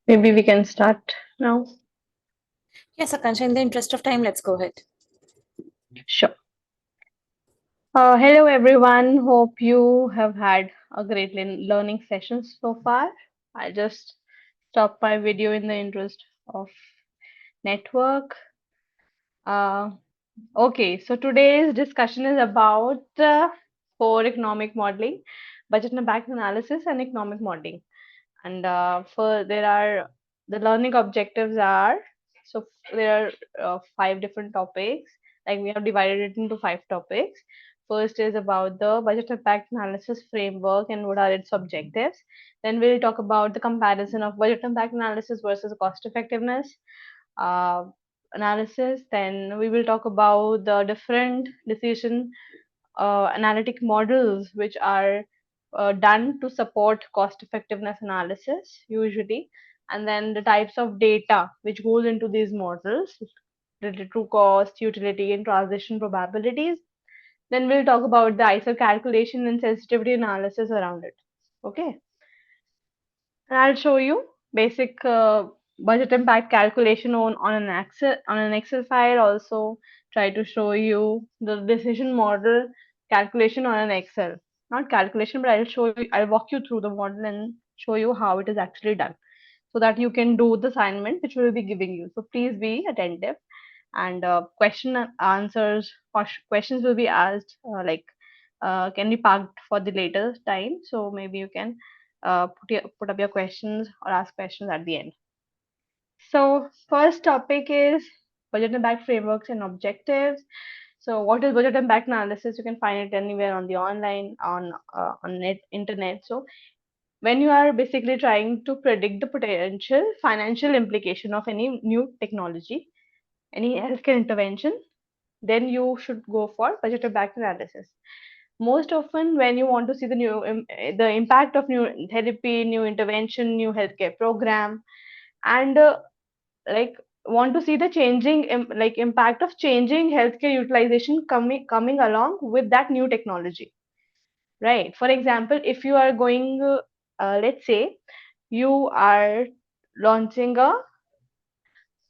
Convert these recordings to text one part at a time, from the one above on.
Maybe we can start now. Yes, Akansha, in the interest of time, let's go ahead. Sure. Hello, everyone. Hope you have had a great learning session so far. I just stopped my video in the interest of network. Uh, okay, so today's discussion is about core economic modeling, budget and impact analysis, and economic modeling. And for there are the learning objectives are so there are five different topics. Like we have divided it into five topics. First is about the budget impact analysis framework and what are its objectives. Then we'll talk about the comparison of budget impact analysis versus cost effectiveness uh, analysis. Then we will talk about the different decision analytic models which are done to support cost effectiveness analysis usually, and then the types of data which goes into these models related to cost, utility, and transition probabilities. Then we'll talk about the ISO calculation and sensitivity analysis around it. Okay, and I'll show you basic budget impact calculation on an Excel file. Also, try to show you the decision model calculation on an Excel. Not calculation, but I'll walk you through the model and show you how it is actually done, so that you can do the assignment which we will be giving you. So please be attentive, and question and answers. Questions will be asked can be parked for the later time. So maybe you can put up your questions or ask questions at the end. So first topic is budget impact frameworks and objectives. So what is budget impact analysis? You can find it anywhere on the online on net internet. So when you are basically trying to predict the potential financial implication of any new technology, any healthcare intervention, then you should go for budget impact analysis. Most often, when you want to see the impact of new therapy, new intervention, new healthcare program, and want to see the impact of changing healthcare utilization coming along with that new technology, right? For example, if you are going, let's say, you are launching a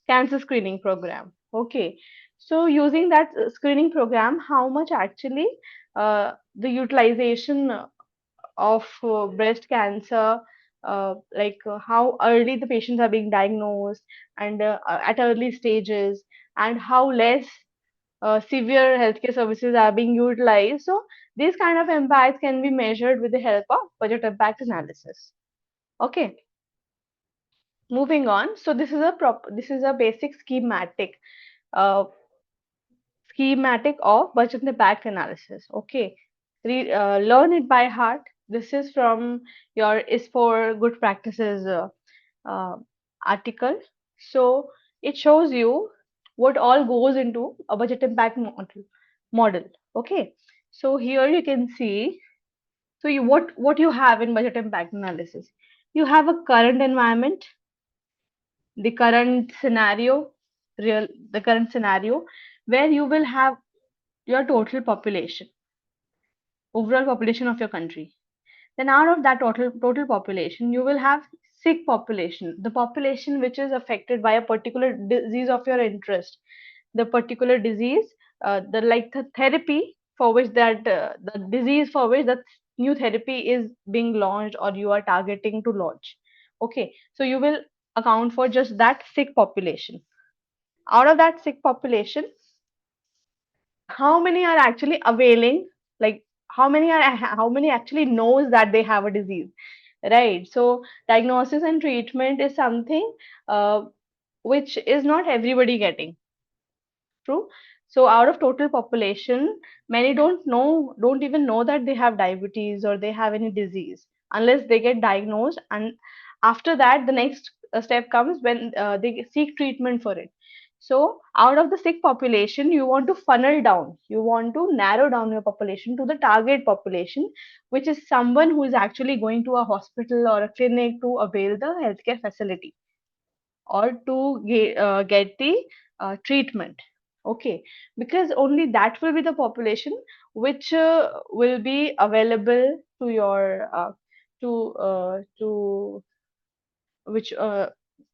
cancer screening program. Okay, so using that screening program, how much actually the utilization of breast cancer, how early the patients are being diagnosed and at early stages, and how less severe healthcare services are being utilized. So these kind of impacts can be measured with the help of budget impact analysis. Okay, moving on. So this is a basic uh, schematic of budget impact analysis. Okay, learn it by heart. This is from your is for good practices uh, article. So it shows you what all goes into a budget impact model. Okay, so here you can see. So what you have in budget impact analysis? You have a current environment, the current scenario, real the current scenario where you will have your total population, overall population of your country. Then out of that total population, you will have sick population, the population which is affected by a particular disease of your interest, the particular disease, the therapy for which the disease for which that new therapy is being launched or you are targeting to launch. Okay, so you will account for just that sick population. Out of that sick population, how many are actually availing, like how many actually knows that they have a disease, right? So diagnosis and treatment is something uh, which is not everybody getting. True. So out of total population, many don't even know that they have diabetes or they have any disease unless they get diagnosed. And after that, the next step comes when they seek treatment for it. So out of the sick population, you want to funnel down, you want to narrow down your population to the target population, which is someone who is actually going to a hospital or a clinic to avail the healthcare facility or to get the treatment. Okay, because only that will be the population which will be available to your to which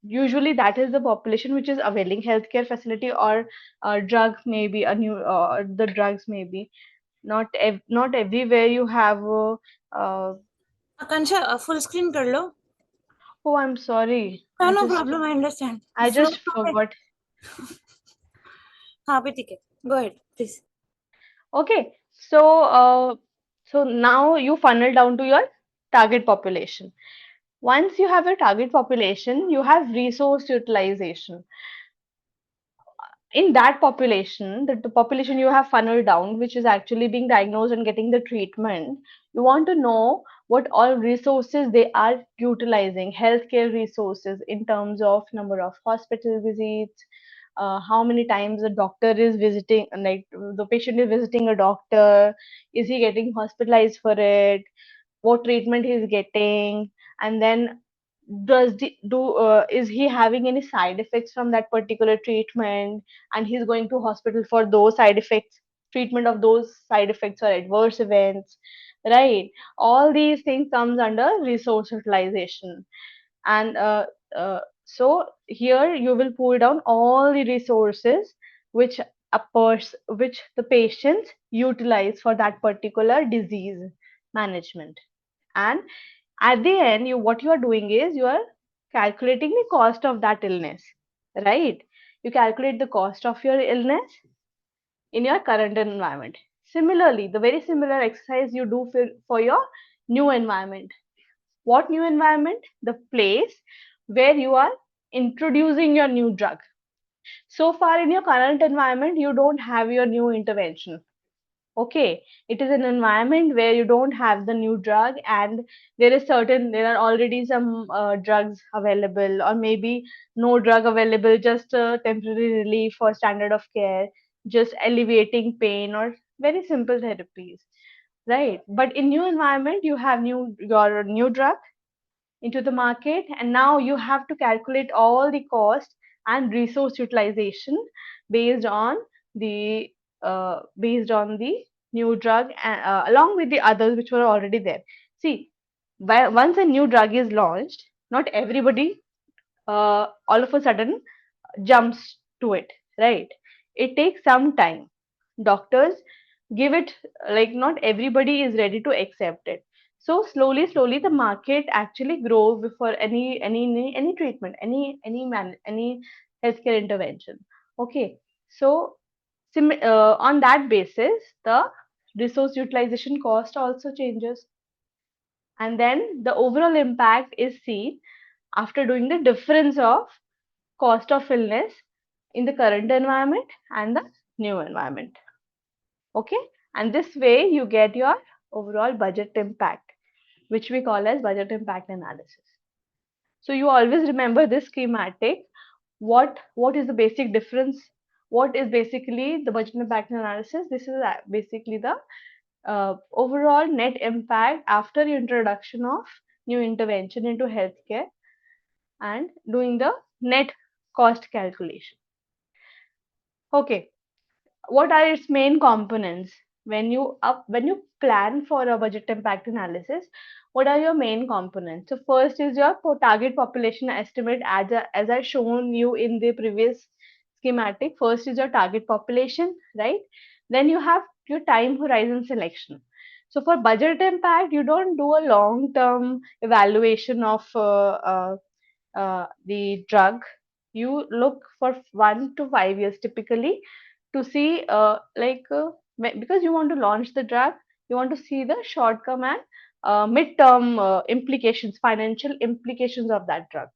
usually that is the population which is availing healthcare facility, or drug maybe a new, the drugs maybe not everywhere you have uh, Akansha, full screen कर लो. oh, I'm sorry, No, no problem. I understand. I Flow just पे. forgot. हाँ भी ठीक है. Go ahead, please. Okay, so now you funnel down to your target population. Once you have a target population, you have resource utilization. In that population, the population you have funneled down, which is actually being diagnosed and getting the treatment, you want to know what all resources they are utilizing, healthcare resources in terms of number of hospital visits, how many times the doctor is visiting, like the patient is visiting a doctor, is he getting hospitalized for it, what treatment he's getting, and then is he having any side effects from that particular treatment, and he's going to hospital for those side effects, treatment of those side effects or adverse events, right? All these things comes under resource utilization. And so here you will pull down all the resources which which the patients utilize for that particular disease management. And at the end, what you are doing is you are calculating the cost of that illness, right? You calculate the cost of your illness in your current environment. Similarly, the very similar exercise you do for your new environment. What new environment? The place where you are introducing your new drug. So far in your current environment, you don't have your new intervention. Okay, it is an environment where you don't have the new drug, and there are already some drugs available, or maybe no drug available, just a temporary relief or standard of care, just alleviating pain or very simple therapies, right? But in new environment, you have your new drug into the market, and now you have to calculate all the cost and resource utilization based on the new drug, along with the others which were already there. See, once a new drug is launched, not everybody all of a sudden jumps to it, right? It takes some time. Doctors give it, like not everybody is ready to accept it. So slowly, the market actually grow before any treatment, any healthcare intervention. Okay, so on that basis, the resource utilization cost also changes, and then the overall impact is seen after doing the difference of cost of illness in the current environment and the new environment. Okay, and this way you get your overall budget impact, which we call as budget impact analysis. So you always remember this schematic. What is the basic difference? What is basically the budget impact analysis? This is basically the overall net impact after introduction of new intervention into healthcare and doing the net cost calculation. Okay, what are its main components? When you plan for a budget impact analysis, what are your main components? So first is your target population estimate, as I shown you in the previous schematic. First is your target population, right? Then you have your time horizon selection. So for budget impact, you don't do a long term evaluation of the drug. You look for 1 to 5 years typically to see, because you want to launch the drug, you want to see the short term and mid-term implications, financial implications of that drug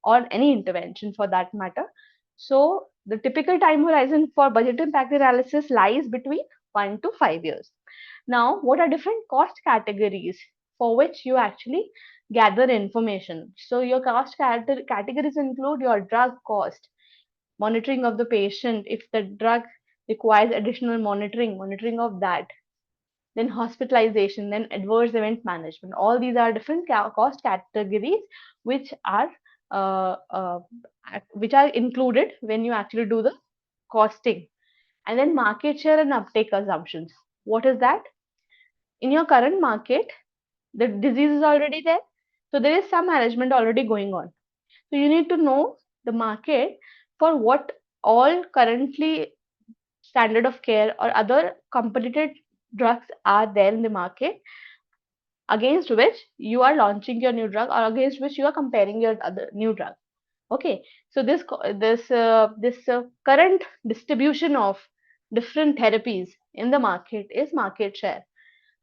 or any intervention for that matter. So the typical time horizon for budget impact analysis lies between 1 to 5 years. Now, what are different cost categories for which you actually gather information? So your categories include your drug cost, monitoring of the patient, if the drug requires additional monitoring of that, then hospitalization, then adverse event management. All these are different cost categories which are uh, uh, which are included when you actually do the costing. And then market share and uptake assumptions. What is that? In your current market, the disease is already there, so there is some management already going on. So you need to know the market for what all currently standard of care or other competitive drugs are there in the market, against which you are launching your new drug, or against which you are comparing your other new drug. Okay, so this current distribution of different therapies in the market is market share,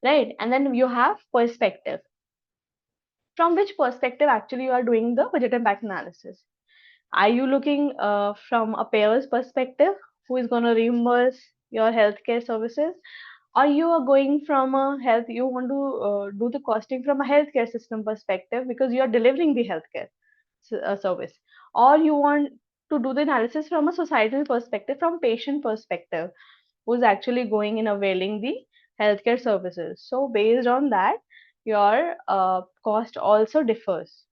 right? And then you have perspective. From which perspective actually you are doing the budget impact analysis? Are you looking from a payer's perspective, who is going to reimburse your healthcare services? Or you are going from a health, you want to do the costing from a healthcare system perspective because you are delivering the healthcare service? Or you want to do the analysis from a societal perspective, from patient perspective, who's actually going and availing the healthcare services? So based on that, your cost also differs.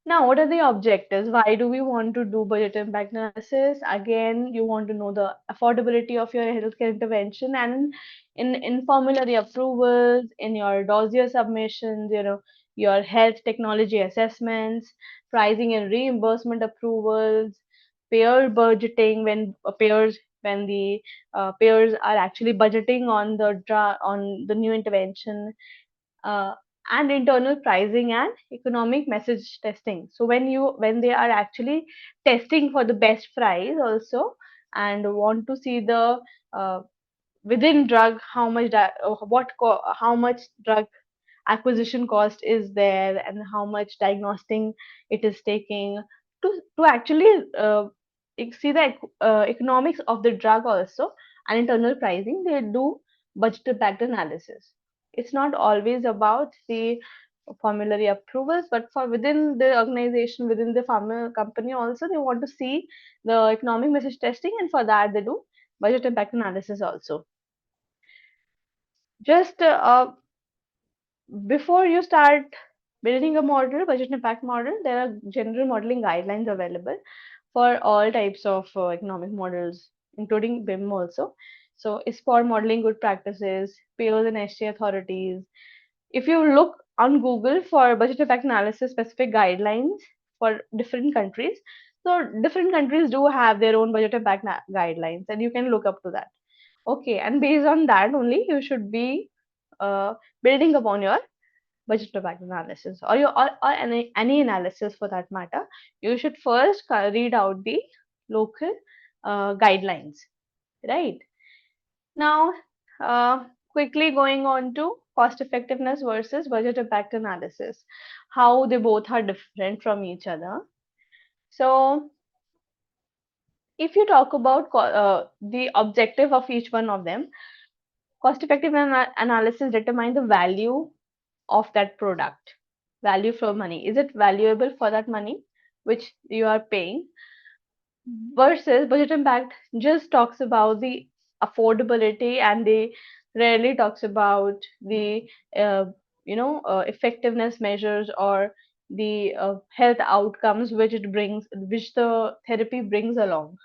Now, what are the objectives? Why do we want to do budget impact analysis? Again, you want to know the affordability of your healthcare intervention, and in formulary approvals, in your dossier submissions, your health technology assessments, pricing and reimbursement approvals, payer budgeting, when the payers are actually budgeting on the new intervention, uh, and internal pricing and economic message testing. So when they are actually testing for the best price also, and want to see the uh, within drug, how much drug acquisition cost is there, and how much diagnostic it is taking, to actually see the economics of the drug also, and internal pricing. They do budget impact analysis. It's not always about the formulary approvals, but for within the organization, within the pharma company also, they want to see the economic message testing, and for that they do budget impact analysis also. Just before you start building a model, budget impact model, there are general modeling guidelines available for all types of economic models, including BIM also. So it's for modeling good practices, peers and ST authorities. If you look on Google for budget impact analysis specific guidelines for different countries, so different countries do have their own budget impact guidelines, and you can look up to that. Okay, and based on that only, you should be uh, building upon your budget impact analysis, or any analysis for that matter. You should first read out the local guidelines, right? Now, quickly going on to cost effectiveness versus budget impact analysis, how they both are different from each other. So if you talk about the objective of each one of them, cost effective analysis determine the value of that product, value for money. Is it valuable for that money which you are paying? Versus budget impact just talks about the affordability, and they rarely talks about the uh, effectiveness measures, or the health outcomes which the therapy brings along.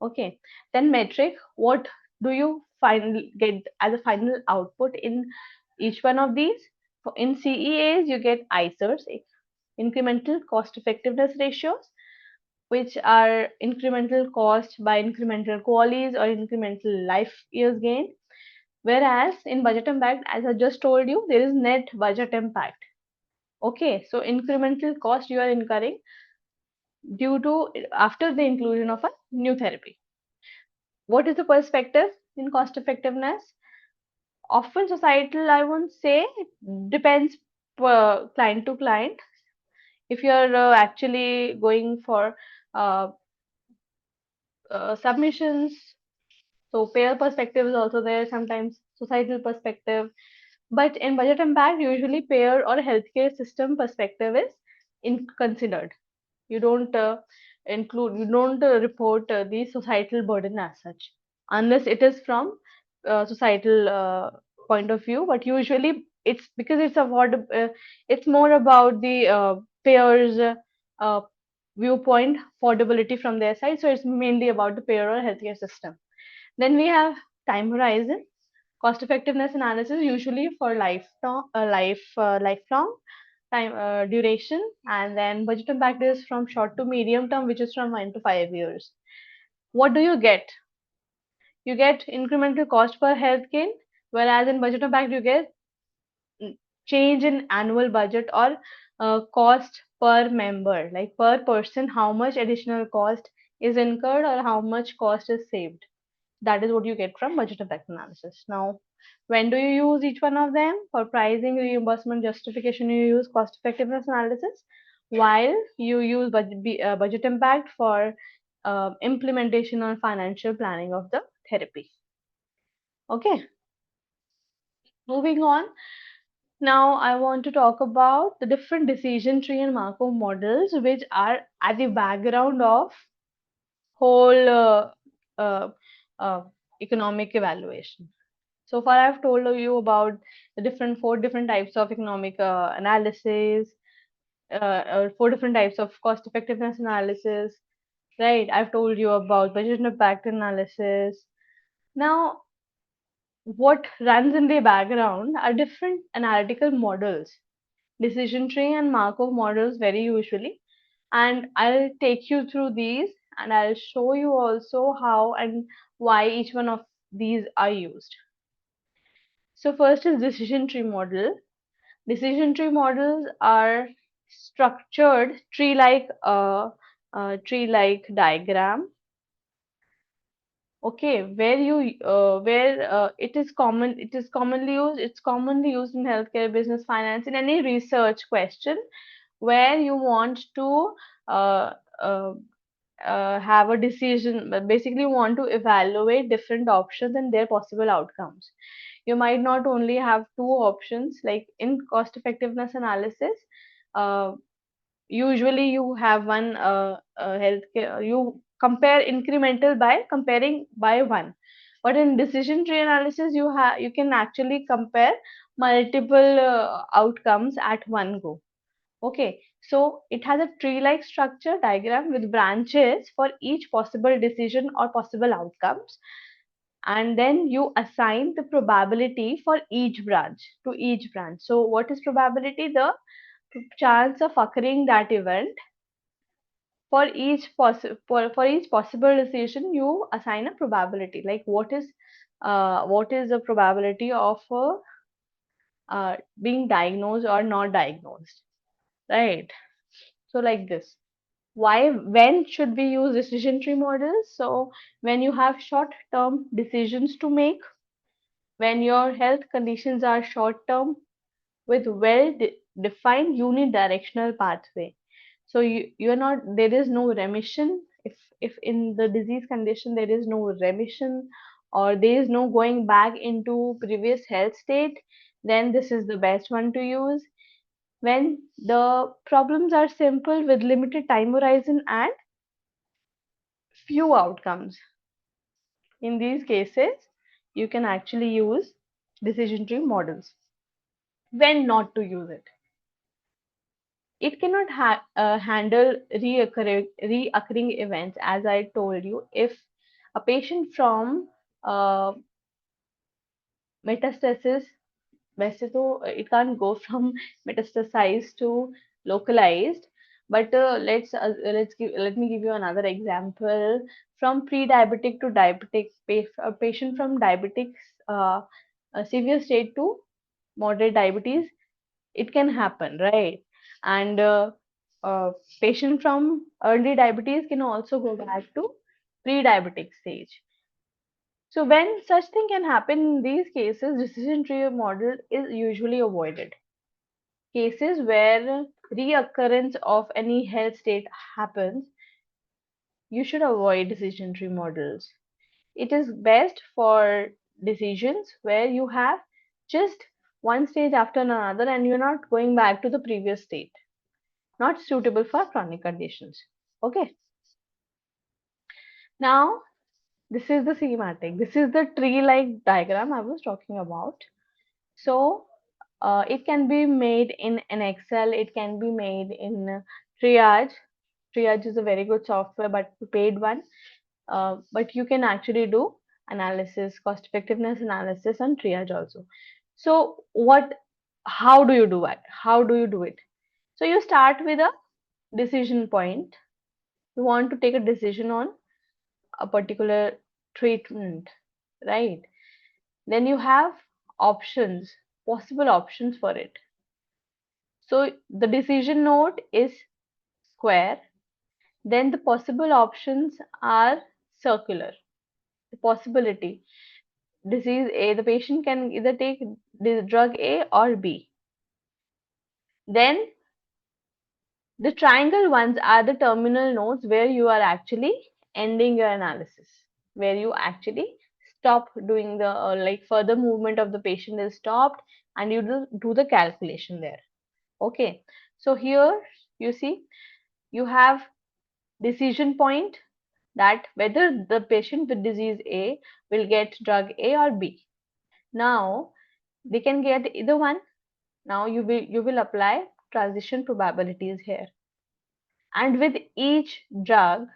Okay, then metric, what do you get as a final output in each one of these? In CEAs, you get ICERs, incremental cost effectiveness ratios, which are incremental cost by incremental QALYs or incremental life years gain. Whereas in budget impact, as I just told you, there is net budget impact. Okay, so incremental cost you are incurring due to after the inclusion of a new therapy. What is the perspective in cost effectiveness? Often societal, I won't say, it depends client to client. If you're actually going for uh, submissions, so payer perspective is also there, sometimes societal perspective. But in budget impact, usually payer or healthcare system perspective is considered. You don't you don't report the societal burden as such, unless it is from societal point of view. But usually it's because it's more about the payers uh, viewpoint, affordability from their side. So it's mainly about the payer or healthcare system. Then we have time horizon. Cost effectiveness analysis usually for lifelong, time duration, and then budget impact is from short to medium term, which is from 1 to 5 years. What do you get? You get incremental cost per health gain, whereas in budget impact you get change in annual budget or cost per member, like per person, how much additional cost is incurred or how much cost is saved. That is what you get from budget impact analysis. Now, when do you use each one of them? For pricing, reimbursement, justification, you use cost effectiveness analysis, while you use budget impact for implementation or financial planning of the therapy. Okay, moving on. Now, I want to talk about the different decision tree and Markov models, which are at the background of whole uh, uh, economic evaluation. So far, I've told you about the different four different types of economic analysis, four different types of cost effectiveness analysis, right? I've told you about budget impact analysis. Now, what runs in the background are different analytical models, decision tree and Markov models very usually. And I'll take you through these and I'll show you also how and why each one of these are used. So first is decision tree model. Decision tree models are structured tree-like diagram. Okay, where it is commonly used. It's commonly used in healthcare, business, finance, in any research question where you want to uh, uh, have a decision, but basically you want to evaluate different options and their possible outcomes. You might not only have two options, like in cost effectiveness analysis. Uh, Usually you have one healthcare, you compare incremental by comparing by one, but in decision tree analysis you can actually compare multiple outcomes at one go. Okay, so it has a tree-like structure diagram with branches for each possible decision or possible outcomes, and then you assign the probability for each branch to each branch. So what is probability? The chance of occurring that event. For each possible decision, you assign a probability. Like what is the probability of being diagnosed or not diagnosed, right? So like this. Why, when should we use decision tree models? So when you have short term decisions to make, when your health conditions are short term with defined unidirectional pathway. So you're not, there is no remission. If in the disease condition there is no remission or there is no going back into previous health state, then this is the best one to use. When the problems are simple with limited time horizon and few outcomes, in these cases you can actually use decision tree models. When not to use it? It cannot handle reoccurring events, as I told you. If a patient from uh, metastasis, वैसे तो it can't go from metastasized to localized, but let me give you another example. From pre-diabetic to diabetic, a patient from diabetics, a severe state to moderate diabetes, it can happen, right? And uh, patient from early diabetes can also go back to pre-diabetic stage. So when such thing can happen in these cases, decision tree model is usually avoided. Cases where reoccurrence of any health state happens, you should avoid decision tree models. It is best for decisions where you have just one stage after another and you're not going back to the previous state. Not suitable for chronic conditions. Okay. Now, this is the schematic. This is the tree-like diagram I was talking about. So, it can be made in an Excel. It can be made in Triage. Triage is a very good software, but paid one. But you can actually do analysis, cost effectiveness analysis, and triage also. So, how do you do it? How do you do it? So you start with a decision point. You want to take a decision on a particular treatment, right? Then you have options, possible options for it. So the decision node is square. Then the possible options are circular. The possibility. Disease A, the patient can either take the drug A or B. Then the triangle ones are the terminal nodes where you are actually ending your analysis, where you actually stop doing the like further movement of the patient is stopped and you do the calculation there. Okay, so here you see you have decision point that whether the patient with disease A will get drug A or B. Now they can get either one. Now you will apply transition probabilities here. And with each drug,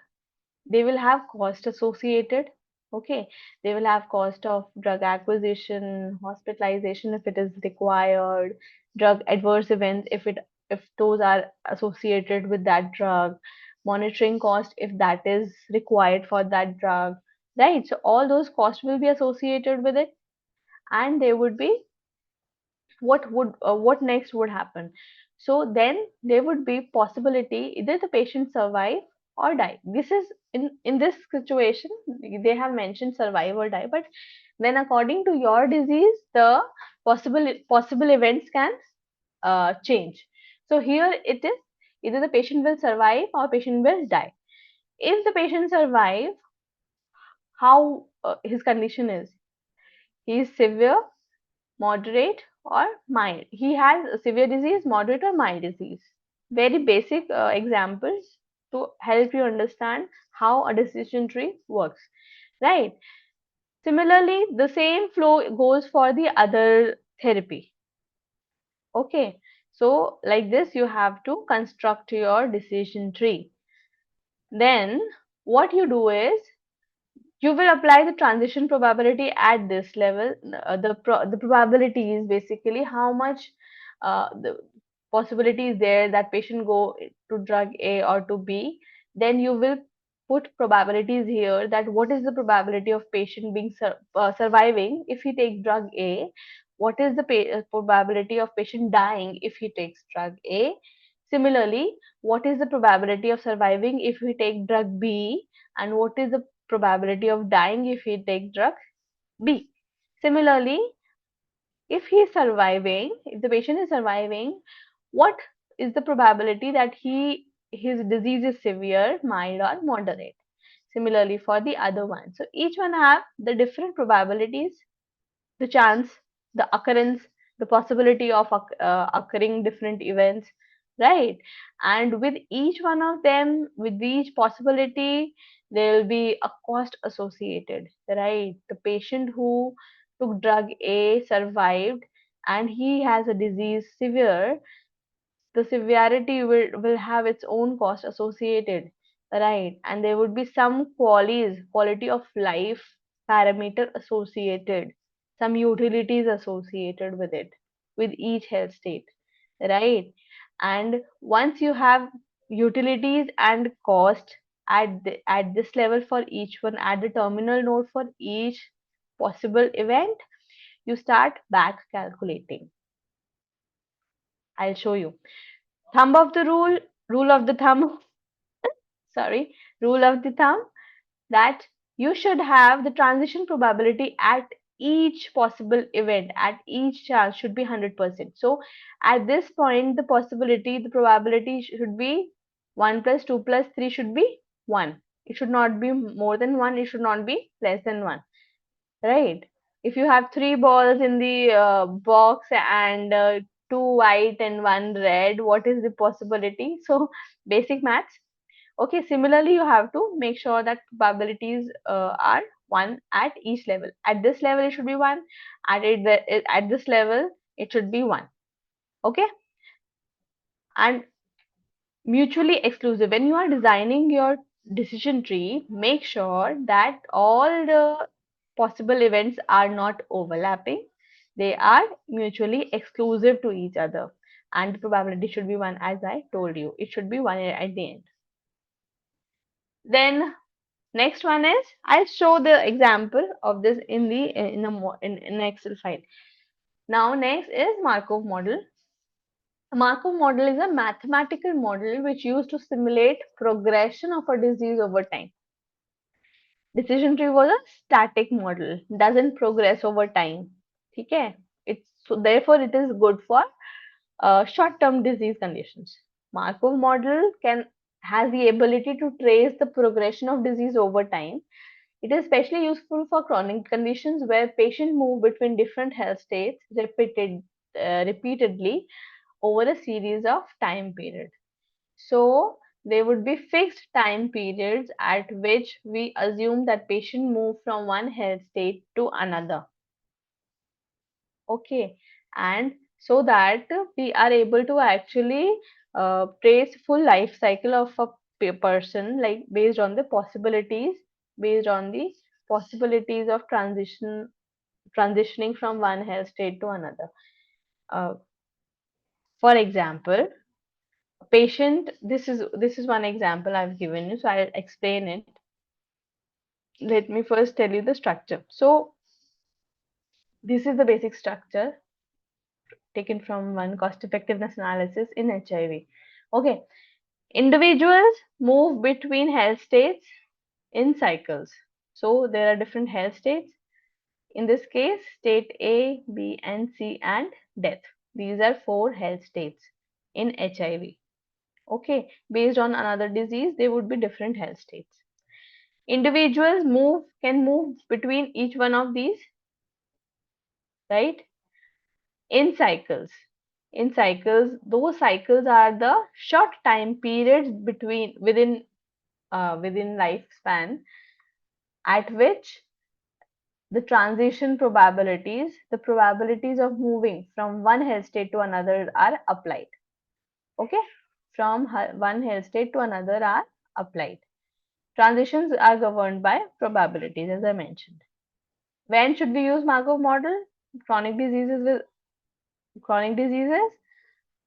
they will have cost associated. Okay, they will have cost of drug acquisition, hospitalization if it is required, drug adverse events if those are associated with that drug, monitoring cost if that is required for that drug, right? So all those costs will be associated with it, and there would be what next would happen. So then there would be possibility either the patient survive or die. This is in this situation they have mentioned survive or die, but then according to your disease the possible events can change. So here it is either the patient will survive or patient will die. If the patient survive, how his condition is, he is severe, moderate or mild. He has a severe disease, moderate or mild disease. Very basic examples to help you understand how a decision tree works, right? Similarly, the same flow goes for the other therapy. Okay, so like this, you have to construct your decision tree. Then, what you do is you will apply the transition probability at this level. The probability is basically how much the possibility is there that patient go to drug A or to B. Then you will put probabilities here that what is the probability of patient being surviving if he takes drug A, what is the probability of patient dying if he takes drug A. Similarly, what is the probability of surviving if we take drug B, and what is the probability of dying if he take drug B. Similarly, if he is surviving, if the patient is surviving, what is the probability that his disease is severe, mild or moderate? Similarly for the other one. So each one have the different probabilities, the chance, the occurrence, the possibility of occurring different events, right? And with each one of them, with each possibility, there will be a cost associated, right? The patient who took drug A survived and he has a disease severe, the severity will have its own cost associated, right? And there would be some quality of life parameter associated, some utilities associated with it, with each health state, right? And once you have utilities and cost at this level for each one, at the terminal node for each possible event, you start back calculating. I'll show you. Thumb of the rule of the thumb, sorry, rule of the thumb, that you should have the transition probability at each possible event, at each chance should be 100%. So at this point, the possibility, the probability should be 1 plus 2 plus 3 should be 1. It should not be more than 1, it should not be less than 1, right? If you have three balls in the box and two white and one red, what is the possibility? So basic maths. Okay, similarly, you have to make sure that probabilities are 1 at each level. At this level, it should be 1. At this level, it should be 1. Okay, and mutually exclusive. When you are designing your decision tree, make sure that all the possible events are not overlapping. They are mutually exclusive to each other. and the probability should be 1, as I told you. It should be 1 at the end. Then next one is, I'll show the example of this in the in Excel file. Now next is Markov model. A Markov model is a mathematical model which used to simulate progression of a disease over time. Decision tree was a static model, doesn't progress over time. Okay, it's so therefore it is good for short-term disease conditions. Markov model can has the ability to trace the progression of disease over time. It is especially useful for chronic conditions where patients move between different health states repeatedly over a series of time periods. So there would be fixed time periods at which we assume that patient move from one health state to another. Okay, and so that we are able to actually trace full life cycle of a person, like based on the possibilities of transitioning from one health state to another. Uh, for example, patient, this is one example I've given you, so I'll explain it. Let me first tell you the structure. So this is the basic structure taken from one cost effectiveness analysis in HIV. Okay, individuals move between health states in cycles. So there are different health states. In this case, state A, B, and C, and death. These are 4 health states in HIV. Okay, based on another disease, they would be different health states. Individuals can move between each one of these, right? In cycles. In cycles, those cycles are the short time periods within lifespan at which the probabilities of moving from one health state to another are applied. Okay, from one health state to another are applied. Transitions are governed by probabilities, as I mentioned. When should we use Markov model? Chronic diseases with chronic diseases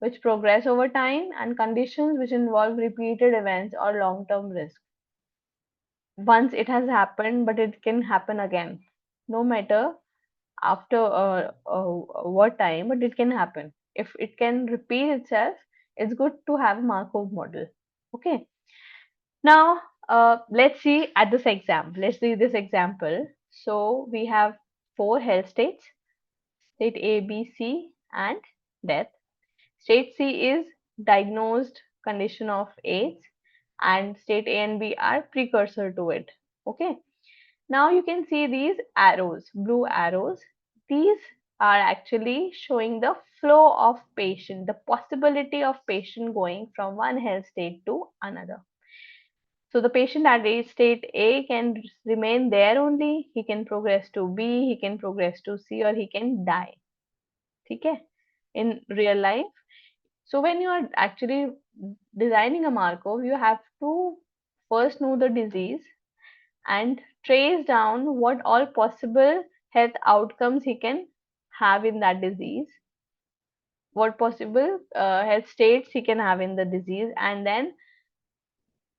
which progress over time and conditions which involve repeated events or long-term risk. Once it has happened, but it can happen again, no matter after what time, but it can happen. If it can repeat itself, it's good to have a Markov model. Okay. Now, let's see at this example. Let's see this example. So we have 4 health states, state A, B, C, and death. State C is diagnosed condition of AIDS, and state A and B are precursor to it. Okay. Now you can see these arrows, blue arrows. These are actually showing the flow of patient, the possibility of patient going from one health state to another. So the patient at state A can remain there only, he can progress to B, he can progress to C, or he can die. Okay? In real life. So when you are actually designing a Markov, you have to first know the disease and trace down what all possible health outcomes he can have in that disease, what possible health states he can have in the disease, and then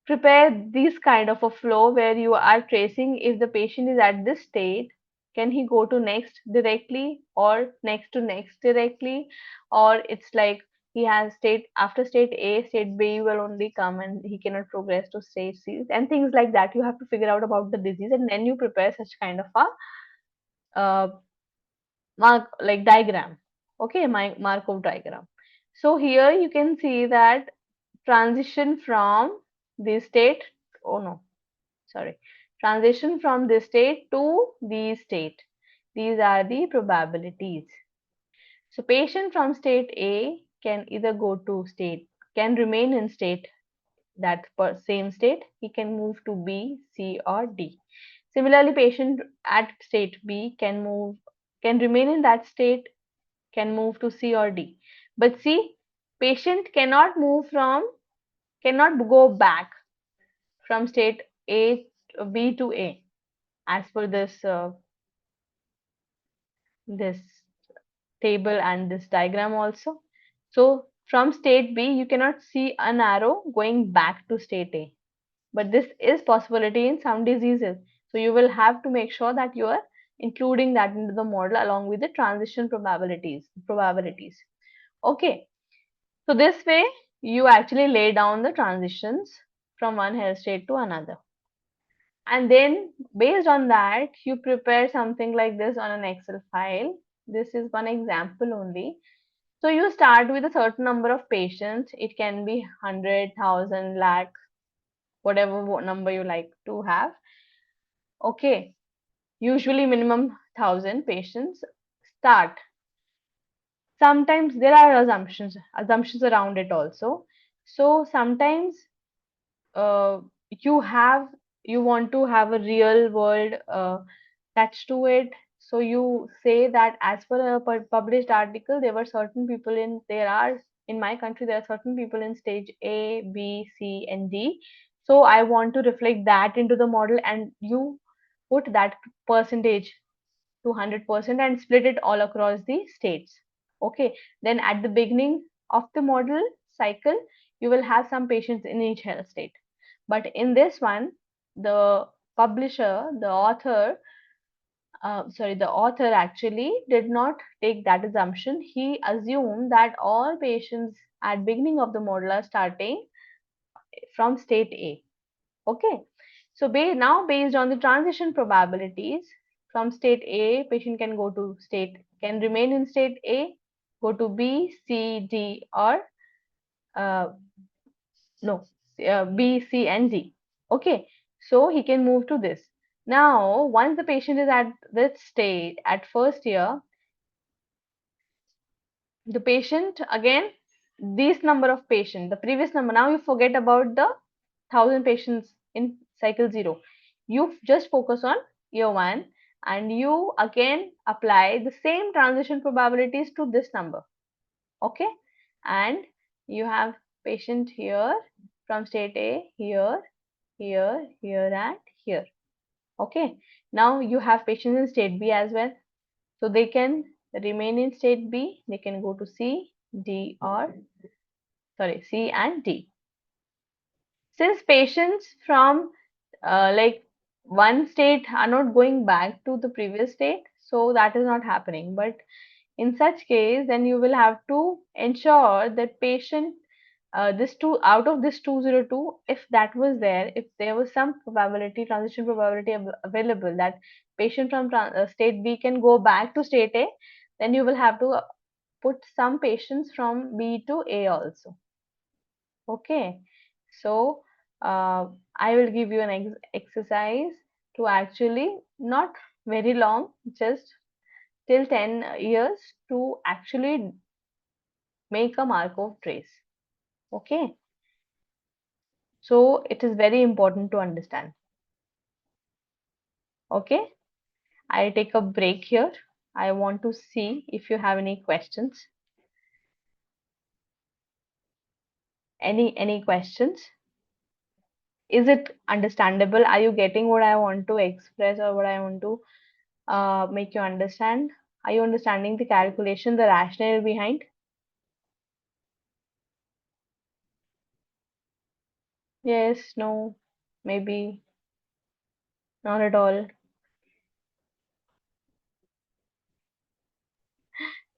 prepare this kind of a flow where you are tracing if the patient is at this state, can he go to next directly or next to next directly, or it's like he has state after state A, state B will only come and he cannot progress to state C, and things like that. You have to figure out about the disease and then you prepare such kind of a mark like diagram. Okay, my Markov diagram. So here you can see that transition from this state, oh no, sorry, transition from this state to the state, these are the probabilities. So patient from state A can either go to state, can remain in state, that same state, he can move to B, C, or D. Similarly, patient at state B can remain in that state, can move to C or D. But see, patient cannot go back from state A B to A as per this table and this diagram also. So From state B, you cannot see an arrow going back to state A. But this is possibility in some diseases. So you will have to make sure that you are including that into the model along with the transition probabilities. Okay. So this way you actually lay down the transitions from one health state to another. And then based on that, you prepare something like this on an Excel file. This is one example only. So you start with a certain number of patients. It can be 100,000, lakh, whatever number you like to have. Okay, usually minimum 1,000 patients. Start. Sometimes there are assumptions around it also. So sometimes uh, you have you want to have a real world touch to it. So you say that as per a published article, there were certain people there are in my country, there are certain people in stage A, B, C, and D. So I want to reflect that into the model, and you put that percentage to 100% and split it all across the states. Okay, then at the beginning of the model cycle, you will have some patients in each health state. But in this one, the publisher, the author actually did not take that assumption. He assumed that all patients at beginning of the model are starting from state A. Okay, so now based on the transition probabilities, from state A, patient can remain in state A, go to B, C, D, or uh, no, B, C, and D. Okay, so he can move to this. Now, once the patient is at this state at first year, the patient again, this number of patient, the previous number, now you forget about the 1,000 patients in cycle 0. You just focus on year 1 and you again apply the same transition probabilities to this number. Okay, and you have patient here from state A, here, here, and here. Okay, now you have patients in state B as well. So they can remain in state B, they can go to C, D, or sorry, C and D. Since patients from like one state are not going back to the previous state, so that is not happening. But in such case, then you will have to ensure that patient this two out of this 202, if that was there, if there was some probability, transition probability available that patient from state B can go back to state A, then you will have to put some patients from B to A also. Okay, so I will give you an exercise to actually not very long, just till 10 years to actually make a Markov trace. Okay, so it is very important to understand. Okay, I take a break here. I want to see if you have any questions. Any questions? Is it understandable? Are you getting what I want to express or what I want to make you understand? Are you understanding the calculation, the rationale behind? Yes, no, maybe not at all.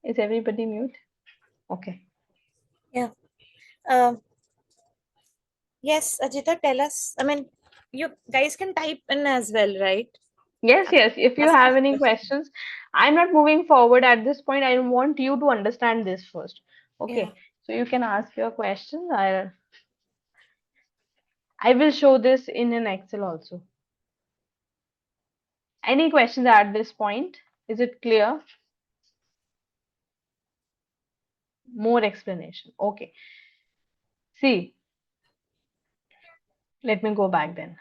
Is everybody mute? Okay. Yeah. Um, yes, Ajita, tell us. I mean, you guys can type in as well, right? Yes, yes. If you Ask have us any questions. questions, I'm not moving forward at this point. I want you to understand this first. Yeah. Okay. So you can ask your questions. I will show this in an Excel also. Any questions at this point? Is it clear? More explanation. Okay. See, let me go back then.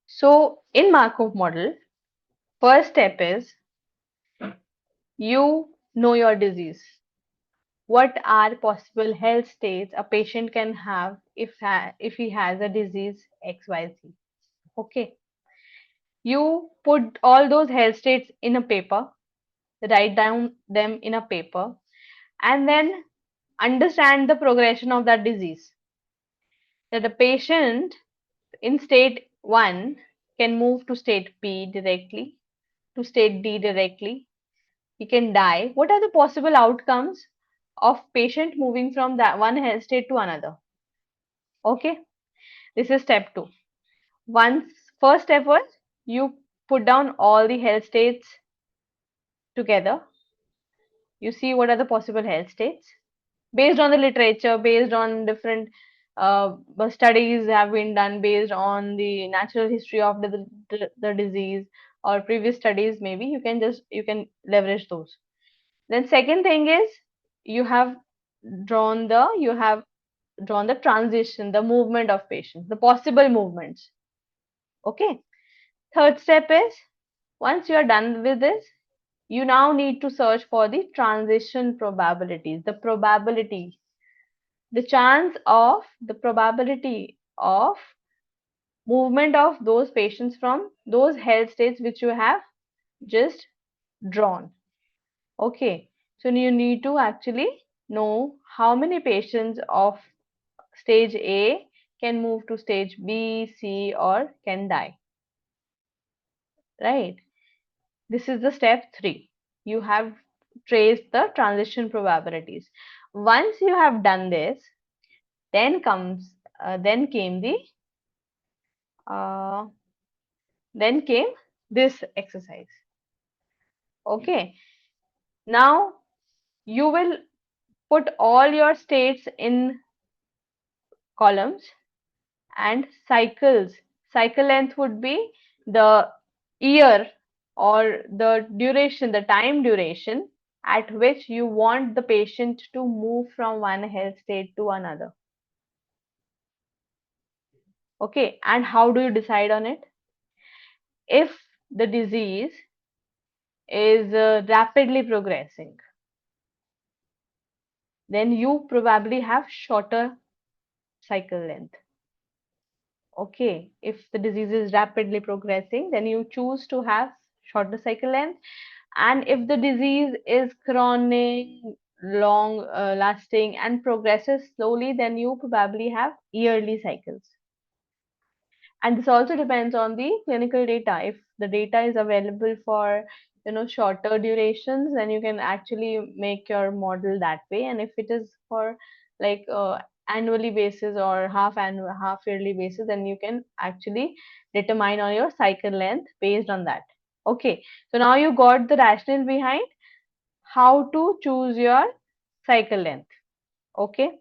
So in Markov model, first step is you know your disease. What are possible health states a patient can have if he has a disease XYZ? Okay. You put all those health states in a paper. write down them in a paper, and then understand the progression of that disease. That a patient in state 1 can move to state B directly, to state D directly. He can die. What are the possible outcomes of patient moving from that one health state to another? Okay, this is step 2. Once first step was you put down all the health states together. You see what are the possible health states based on the literature, based on different studies have been done based on the natural history of the disease or previous studies. Maybe you can leverage those. Then second thing is you have you have drawn the transition, the movement of patients, the possible movements. Okay. Third step is once you are done with this, you now need to search for the transition probabilities, the probability of movement of those patients from those health states which you have just drawn. Okay, so you need to actually know how many patients of stage A can move to stage B, C, or can die, right? This is the step 3. You have traced the transition probabilities. Once you have done this, then came the uh, then came this exercise. Okay, now you will put all your states in columns and cycles. Cycle length would be the year or the duration, the time duration at which you want the patient to move from one health state to another. Okay, and how do you decide on it? If the disease is rapidly progressing, then you probably have shorter cycle length. Okay, if the disease is rapidly progressing, then you choose to have shorter cycle length. And if the disease is chronic, long lasting, and progresses slowly, then you probably have yearly cycles. And this also depends on the clinical data. If the data is available for shorter durations, then you can actually make your model that way. And if it is for like annually basis or half yearly basis, then you can actually determine on your cycle length based on that. Okay, so now you got the rationale behind how to choose your cycle length. Okay,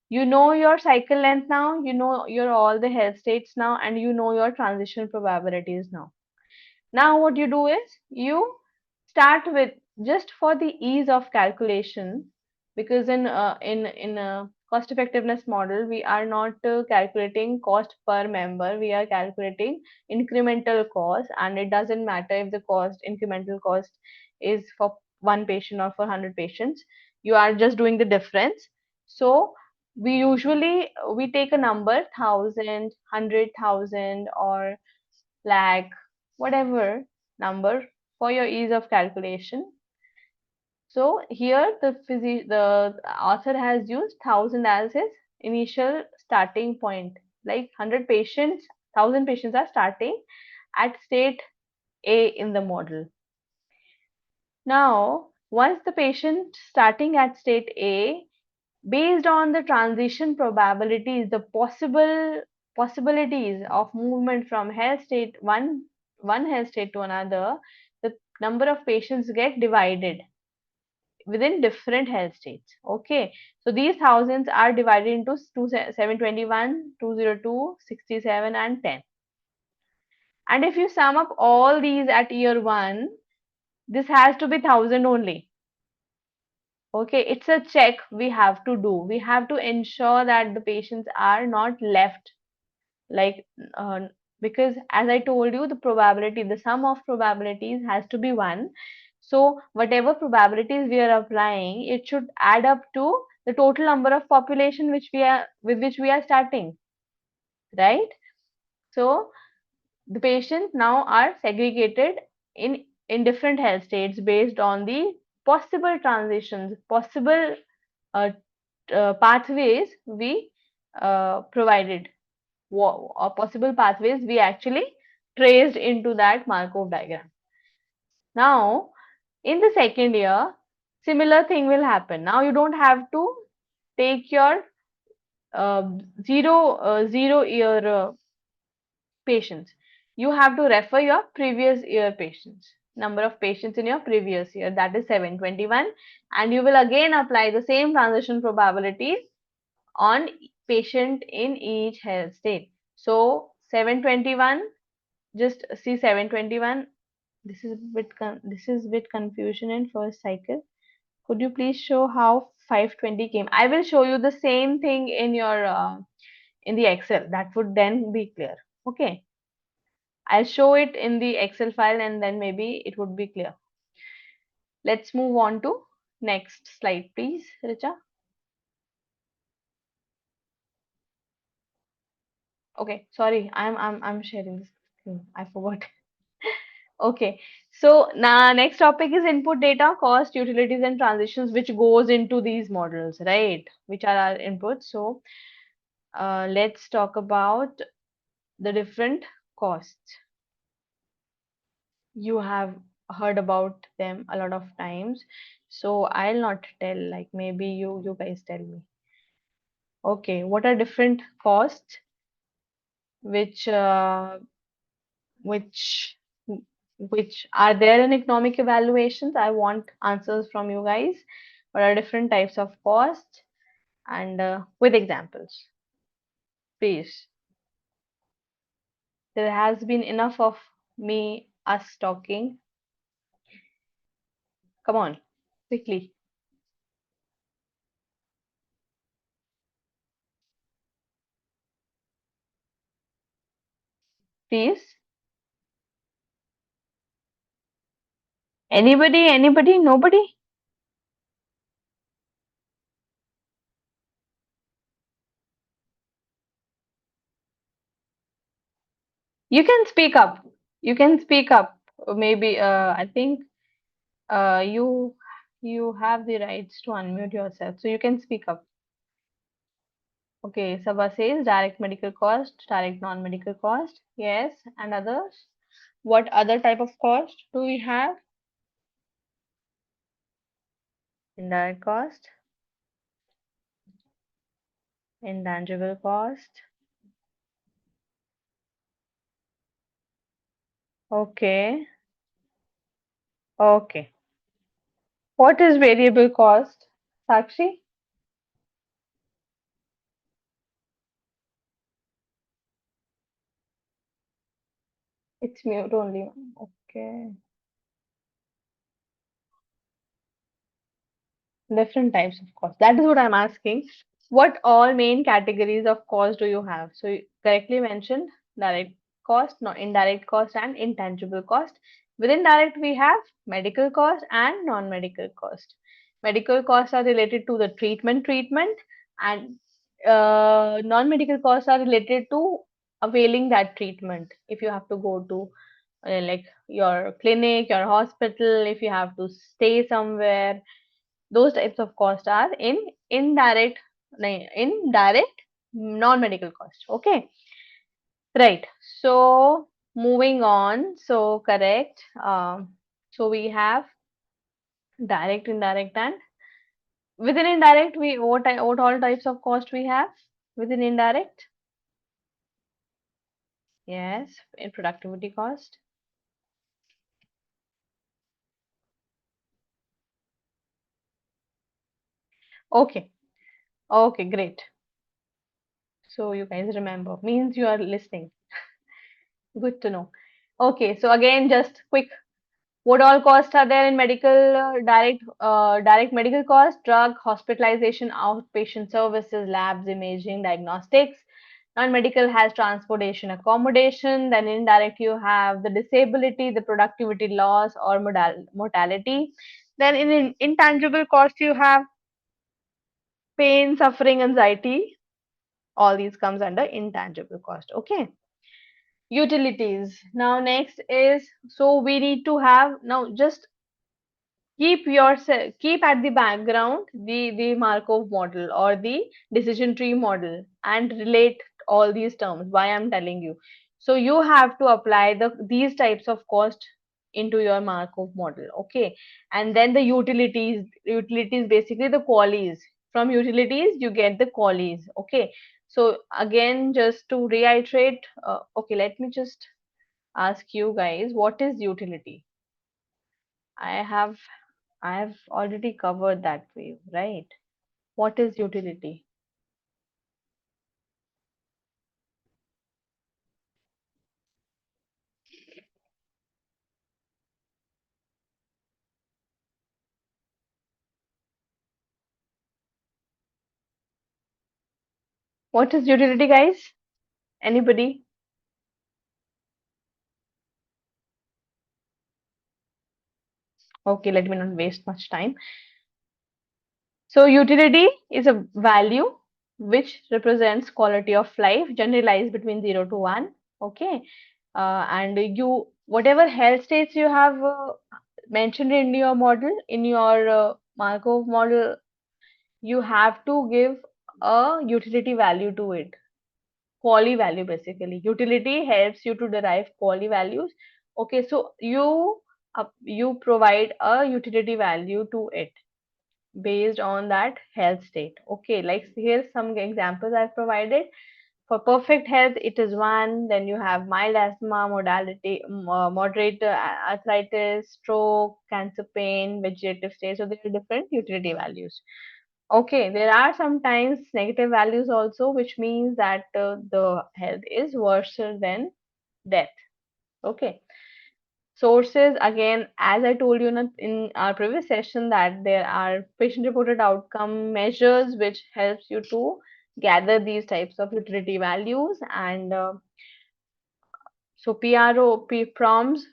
you know your cycle length now, you know your all the health states now, and you know your transition probabilities now. Now what you do is you start with, just for the ease of calculation, because in a cost effectiveness model we are not calculating cost per member, we are calculating incremental cost, and it doesn't matter if the incremental cost is for one patient or for 100 patients, you are just doing the difference. So we take a number, 1,000, 100,000, or lakh, whatever number for your ease of calculation. So here the author has used 1,000 as his initial starting point. Like 100 patients, 1,000 patients are starting at state A in the model. Now, once the patient starting at state A, based on the transition probabilities, the possibilities of movement from health state one health state to another, the number of patients get divided within different health states. Okay, so these thousands are divided into 721, 202, 67, and 10. And if you sum up all these at year 1, this has to be 1,000 only. Okay, it's a check we have to do. We have to ensure that the patients are not left, like because as I told you, the sum of probabilities has to be 1. So whatever probabilities we are applying, it should add up to the total number of population with which we are starting, right? So the patients now are segregated in in different health states based on the possible transitions, possible uh, pathways we provided, or possible pathways we actually traced into that Markov diagram. Now, in the second year, similar thing will happen. Now you don't have to take your zero year patients. You have to refer your previous year patients. Number of patients in your previous year, that is 721, and you will again apply the same transition probabilities on patient in each health state. So 721, just see 721. This is bit confusion in first cycle. Could you please show how 520 came? I will show you the same thing in your in the Excel. That would then be clear. Okay. I'll show it in the Excel file and then maybe it would be clear. Let's move on to next slide, please, Richa. Okay, sorry, I'm sharing this screen. I forgot. Okay, so now next topic is input data, cost, utilities, and transitions, which goes into these models, right? Which are our inputs. So let's talk about the different costs. You have heard about them a lot of times, so I'll not tell, like maybe you guys tell me. Okay, what are different costs which which which are there in economic evaluations? I want answers from you guys. What are different types of costs, and with examples, please. There has been enough of us talking. Come on, quickly, please. Anybody? Anybody? Nobody? You can speak up. You can speak up. Maybe I think you have the rights to unmute yourself, so you can speak up. Okay, Sabha says direct medical cost, direct non-medical cost. Yes, and others. What other type of cost do we have? Indirect cost, intangible cost. Okay, okay. What is variable cost, Sakshi? It's mute only. Okay. Different types of cost. That is what I'm asking. What all main categories of cost do you have? So you correctly mentioned direct cost, no, indirect cost, and intangible cost. Within direct, we have medical cost and non-medical cost. Medical costs are related to the treatment, and non-medical costs are related to availing that treatment. If you have to go to like your clinic, your hospital, if you have to stay somewhere, those types of costs are in indirect non-medical cost. Okay, right. So moving on. So correct. So we have direct, indirect, and within indirect, we what all types of cost we have within indirect? Yes, in productivity cost. Okay, okay, great. So you guys remember, means you are listening. Good to know. Okay, so again, just quick. What all costs are there in medical? Direct medical costs, drug, hospitalization, outpatient services, labs, imaging, diagnostics. Non-medical has transportation, accommodation. Then indirect, you have the disability, the productivity loss, or mortality. Then in intangible cost, you have pain, suffering, anxiety. All these comes under intangible cost. Okay. Utilities. Now next is, so we need to have, now just keep at the background the Markov model or the decision tree model and relate all these terms. Why I'm telling you. So you have to apply these types of cost into your Markov model. Okay. And then the utilities basically the qualities. From utilities you get the qualities. Okay. So again, just to reiterate, okay, let me just ask you guys, what is utility? I have I have already covered that for you, right? What is utility? What is utility, guys? Anybody? Okay, let me not waste much time. So, utility is a value which represents quality of life, generalized between 0 to 1. Okay, and you, whatever health states you have mentioned in your model, in your Markov model, you have to give a utility value to it. Quali value basically. Utility helps you to derive quali values. Okay, so you provide a utility value to it based on that health state. Okay, like here's some examples I've provided. For perfect health, it is one. Then you have mild asthma, moderate arthritis, stroke, cancer pain, vegetative state. So there are different utility values. Okay, there are sometimes negative values also, which means that the health is worse than death. Okay. Sources, again, as I told you in our previous session, that there are patient-reported outcome measures which helps you to gather these types of utility values. And so prompts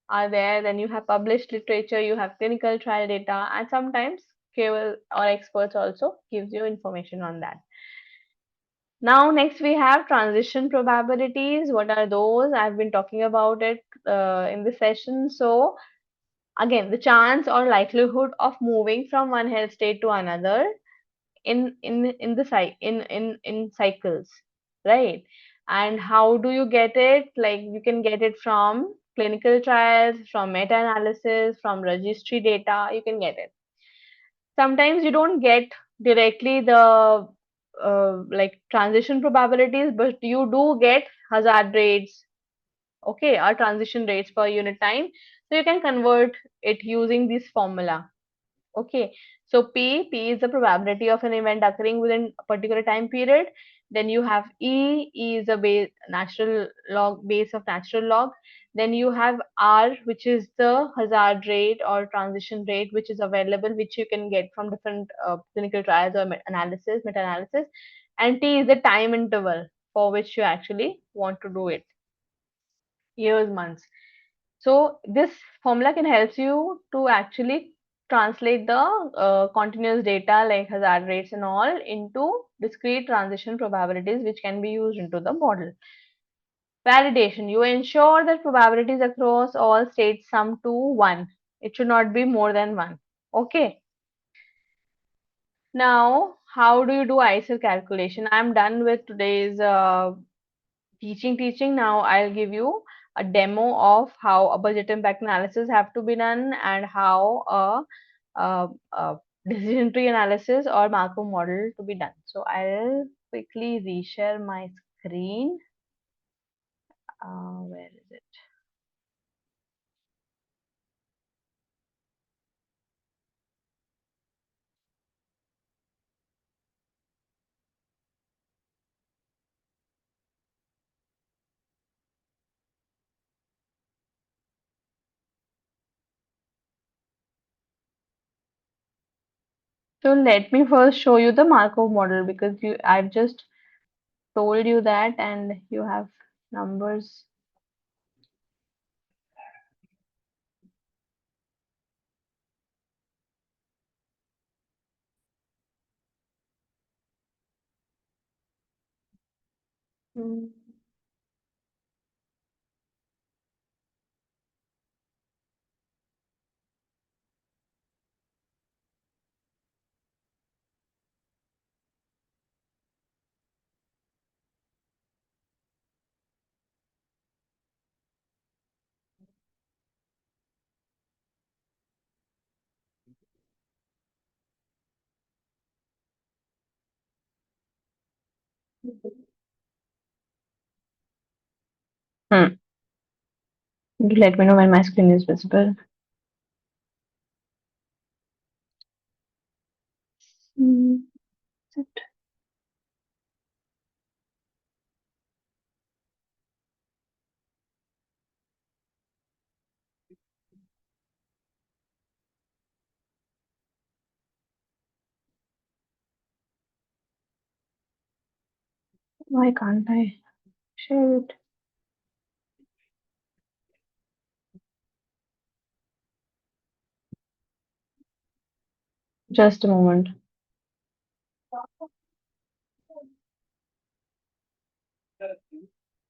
are there. Then you have published literature, you have clinical trial data, and sometimes KOL or experts also gives you information on that. Now, next we have transition probabilities. What are those? I've been talking about it in this session. So, again, the chance or likelihood of moving from one health state to another in the in cycles, right? And how do you get it? Like you can get it from clinical trials, from meta-analysis, from registry data. You can get it. Sometimes you don't get directly the like transition probabilities, but you do get hazard rates, okay, or transition rates per unit time. So you can convert it using this formula. Okay, so P is the probability of an event occurring within a particular time period. Then you have E is a base natural log, base of natural log. Then you have R, which is the hazard rate or transition rate, which is available, which you can get from different clinical trials or meta-analysis. And T is the time interval for which you actually want to do it, years, months. So this formula can help you to actually translate the continuous data like hazard rates and all into discrete transition probabilities which can be used into the model. Validation. You ensure that probabilities across all states sum to 1. It should not be more than 1. Okay. Now, how do you do ICER calculation? I'm done with today's teaching. Now I'll give you a demo of how a budget impact analysis have to be done and how a decision tree analysis or Markov model to be done. So I'll quickly reshare my screen. Where is it? So let me first show you the Markov model because I've just told you that and you have numbers. Hmm. Hmm. You let me know when my screen is visible. Hmm. Why can't I share it? Just a moment.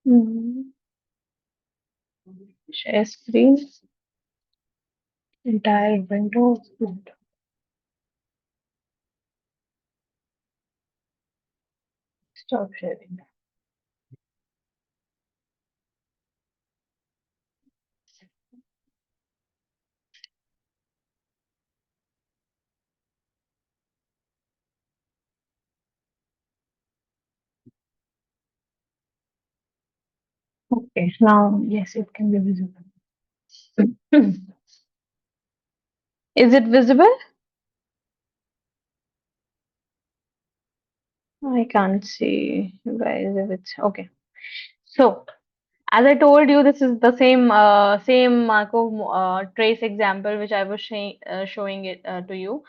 Hmm. Share screen. Entire window. Stop sharing. Okay, now yes, it can be visible. Is it visible? I can't see you guys if it's okay. So, as I told you, this is the same Markov trace example which I was showing it to you.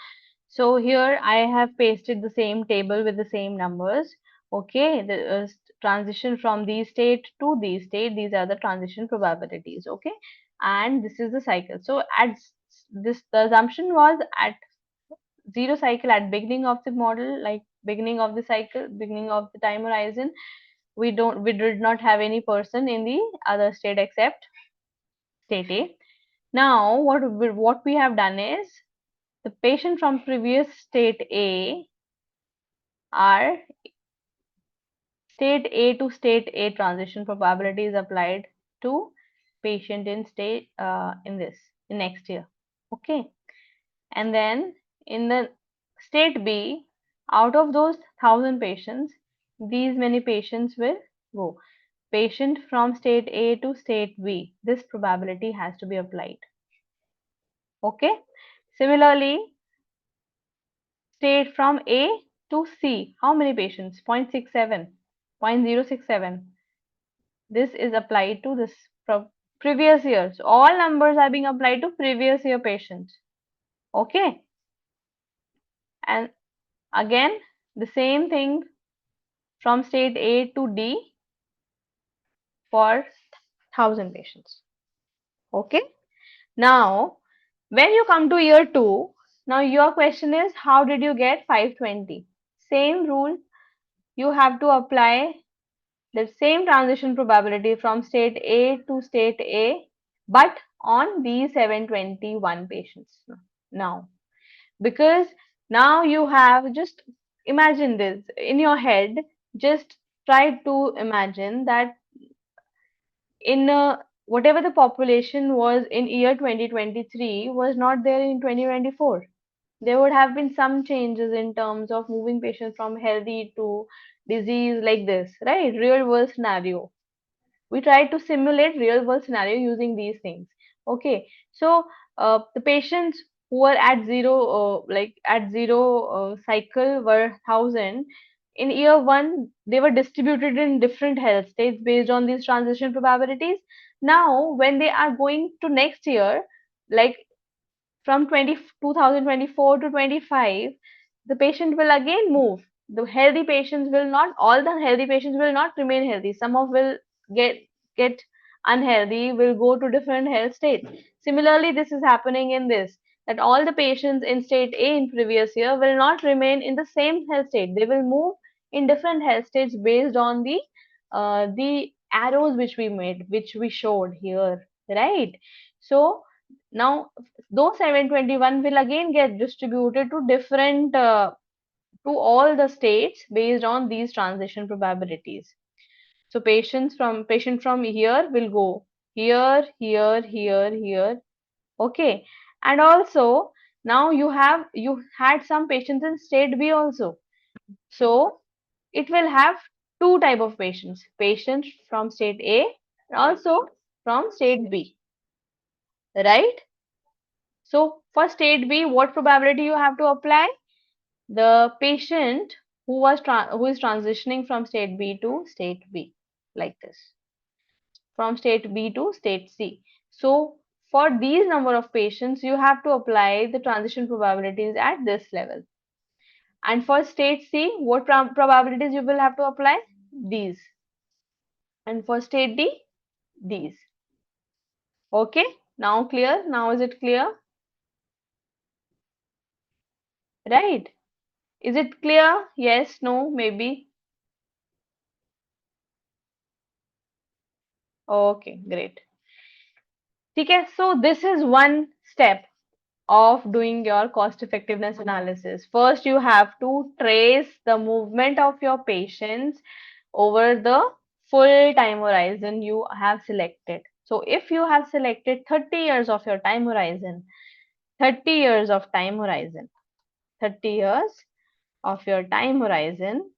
So here I have pasted the same table with the same numbers. Okay, the transition from these state to these state. These are the transition probabilities. Okay, and this is the cycle. So at this, the assumption was at zero cycle at beginning of the model, like beginning of the cycle, beginning of the time horizon. We did not have any person in the other state except state A. Now what we have done is the patient from previous state A are state A to state A transition probability is applied to patient in state in next year. Okay, and then in the state B, out of those 1,000 patients, these many patients will go. Patient from state A to state B, this probability has to be applied. Okay. Similarly, state from A to C, how many patients? 0.67, 0.067. This is applied to this previous year. So all numbers are being applied to previous year patients. Okay. And again, the same thing from state A to D for 1,000 patients. Okay. Now, when you come to year 2, now your question is how did you get 520? Same rule, you have to apply the same transition probability from state A to state A, but on these 721 patients now. Because now you have just imagine this in your head, just try to imagine that in whatever the population was in year 2023 was not there in 2024. There would have been some changes in terms of moving patients from healthy to disease like this, right? Real world scenario. We try to simulate real world scenario using these things. Okay, so the patients who were at zero cycle were 1,000. In year 1 they were distributed in different health states based on these transition probabilities. Now when they are going to next year, like from 2024 to 25, the patient will again move. The healthy patients will not, all the healthy patients will not remain healthy. Some of will get get unhealthy, will go to different health states. Similarly, this is happening in this, that all the patients in state A in previous year will not remain in the same health state. They will move in different health states based on the arrows which we made, which we showed here, right? So now those 721 will again get distributed to different to all the states based on these transition probabilities. So patient from here will go here, here, here, here. Okay, and also now you had some patients in state B also. So it will have two type of patients, patients from state A and also from state B, right? So for state B, what probability you have to apply? The patient who is transitioning from state B to state B, like this, from state B to state C. So for these number of patients, you have to apply the transition probabilities at this level. And for state C, what probabilities you will have to apply? These. And for state D, these. Okay, now clear? Now is it clear? Right? Is it clear? Yes, no, maybe? Okay, great. Okay, so this is one step of doing your cost effectiveness analysis. First, you have to trace the movement of your patients over the full time horizon you have selected. So if you have selected 30 years of your time horizon, 30 years of time horizon, 30 years of your time horizon,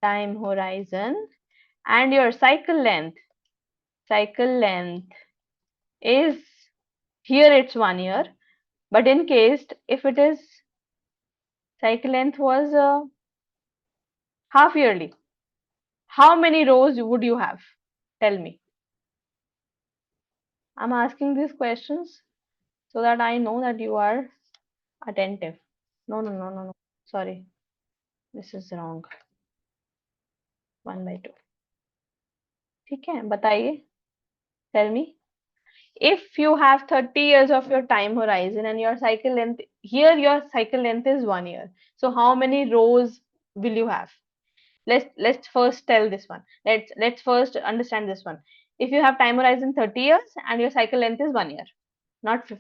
and your cycle length is, here it's 1 year, but in case if it is cycle length was half yearly, how many rows would you have? Tell me. I'm asking these questions so that I know that you are attentive. No, no, no, no, no. Sorry, this is wrong. 1/2. ठीक है, बताइए. Tell me. If you have 30 years of your time horizon and your cycle length, here your cycle length is 1 year. So how many rows will you have? Let's first tell this one. Let's first understand this one. If you have time horizon 30 years and your cycle length is 1 year, not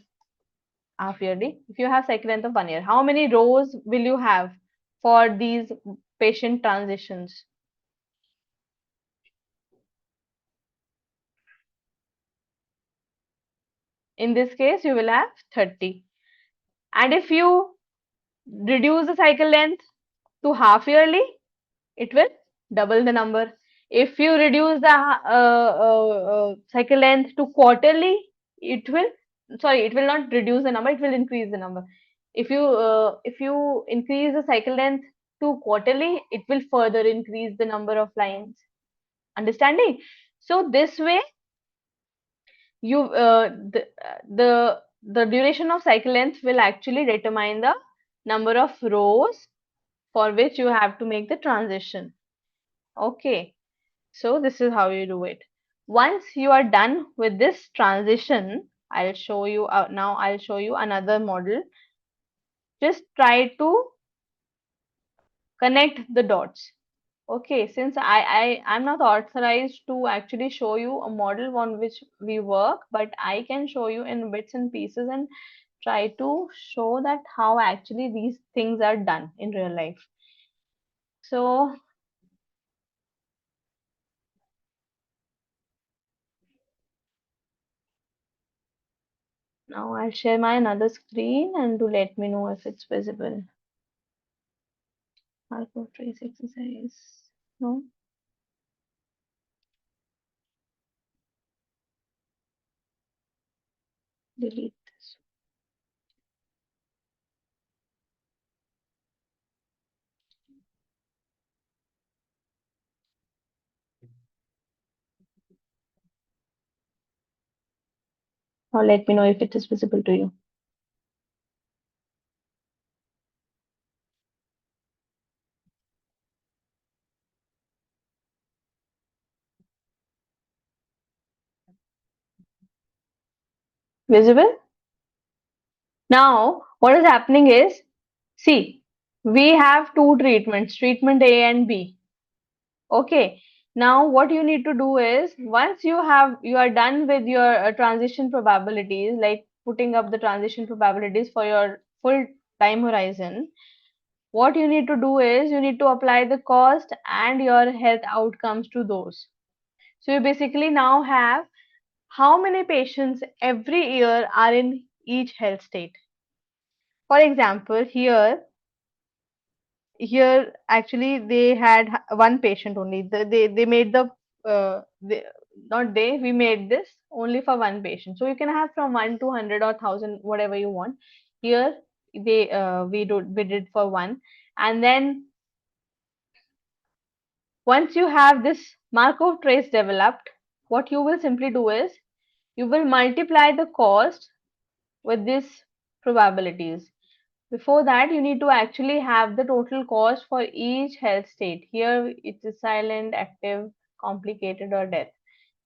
half yearly. If you have cycle length of 1 year, how many rows will you have for these patient transitions? In this case, you will have 30. And if you reduce the cycle length to half yearly, it will double the number. If you reduce the cycle length to quarterly, it will, sorry, it will not reduce the number, it will increase the number. If you increase the cycle length to quarterly, it will further increase the number of lines. Understanding? So this way, you the duration of cycle length will actually determine the number of rows for which you have to make the transition. Okay, so this is how you do it. Once you are done with this transition, I'll show you now. I'll show you another model. Just try to connect the dots. Okay, since I'm not authorized to actually show you a model on which we work, but I can show you in bits and pieces and try to show that how actually these things are done in real life. So now I'll share my another screen and do let me know if it's visible. I'll go trace exercise. No, delete this. Now let me know if it is visible to you. Visible? Now, what is happening is, see, we have two treatments, treatment A and B. Okay. Now, what you need to do is, once you are done with your transition probabilities, like putting up the transition probabilities for your full time horizon, what you need to do is you need to apply the cost and your health outcomes to those. So you basically now have how many patients every year are in each health state. For example, here here actually they had one patient only. They made the they, not they we made this only for one patient. So you can have from 1 to 100 or 1,000 whatever you want. Here they we did for one, and then once you have this Markov trace developed, what you will simply do is you will multiply the cost with these probabilities. Before that, you need to actually have the total cost for each health state. Here it is silent, active, complicated, or death.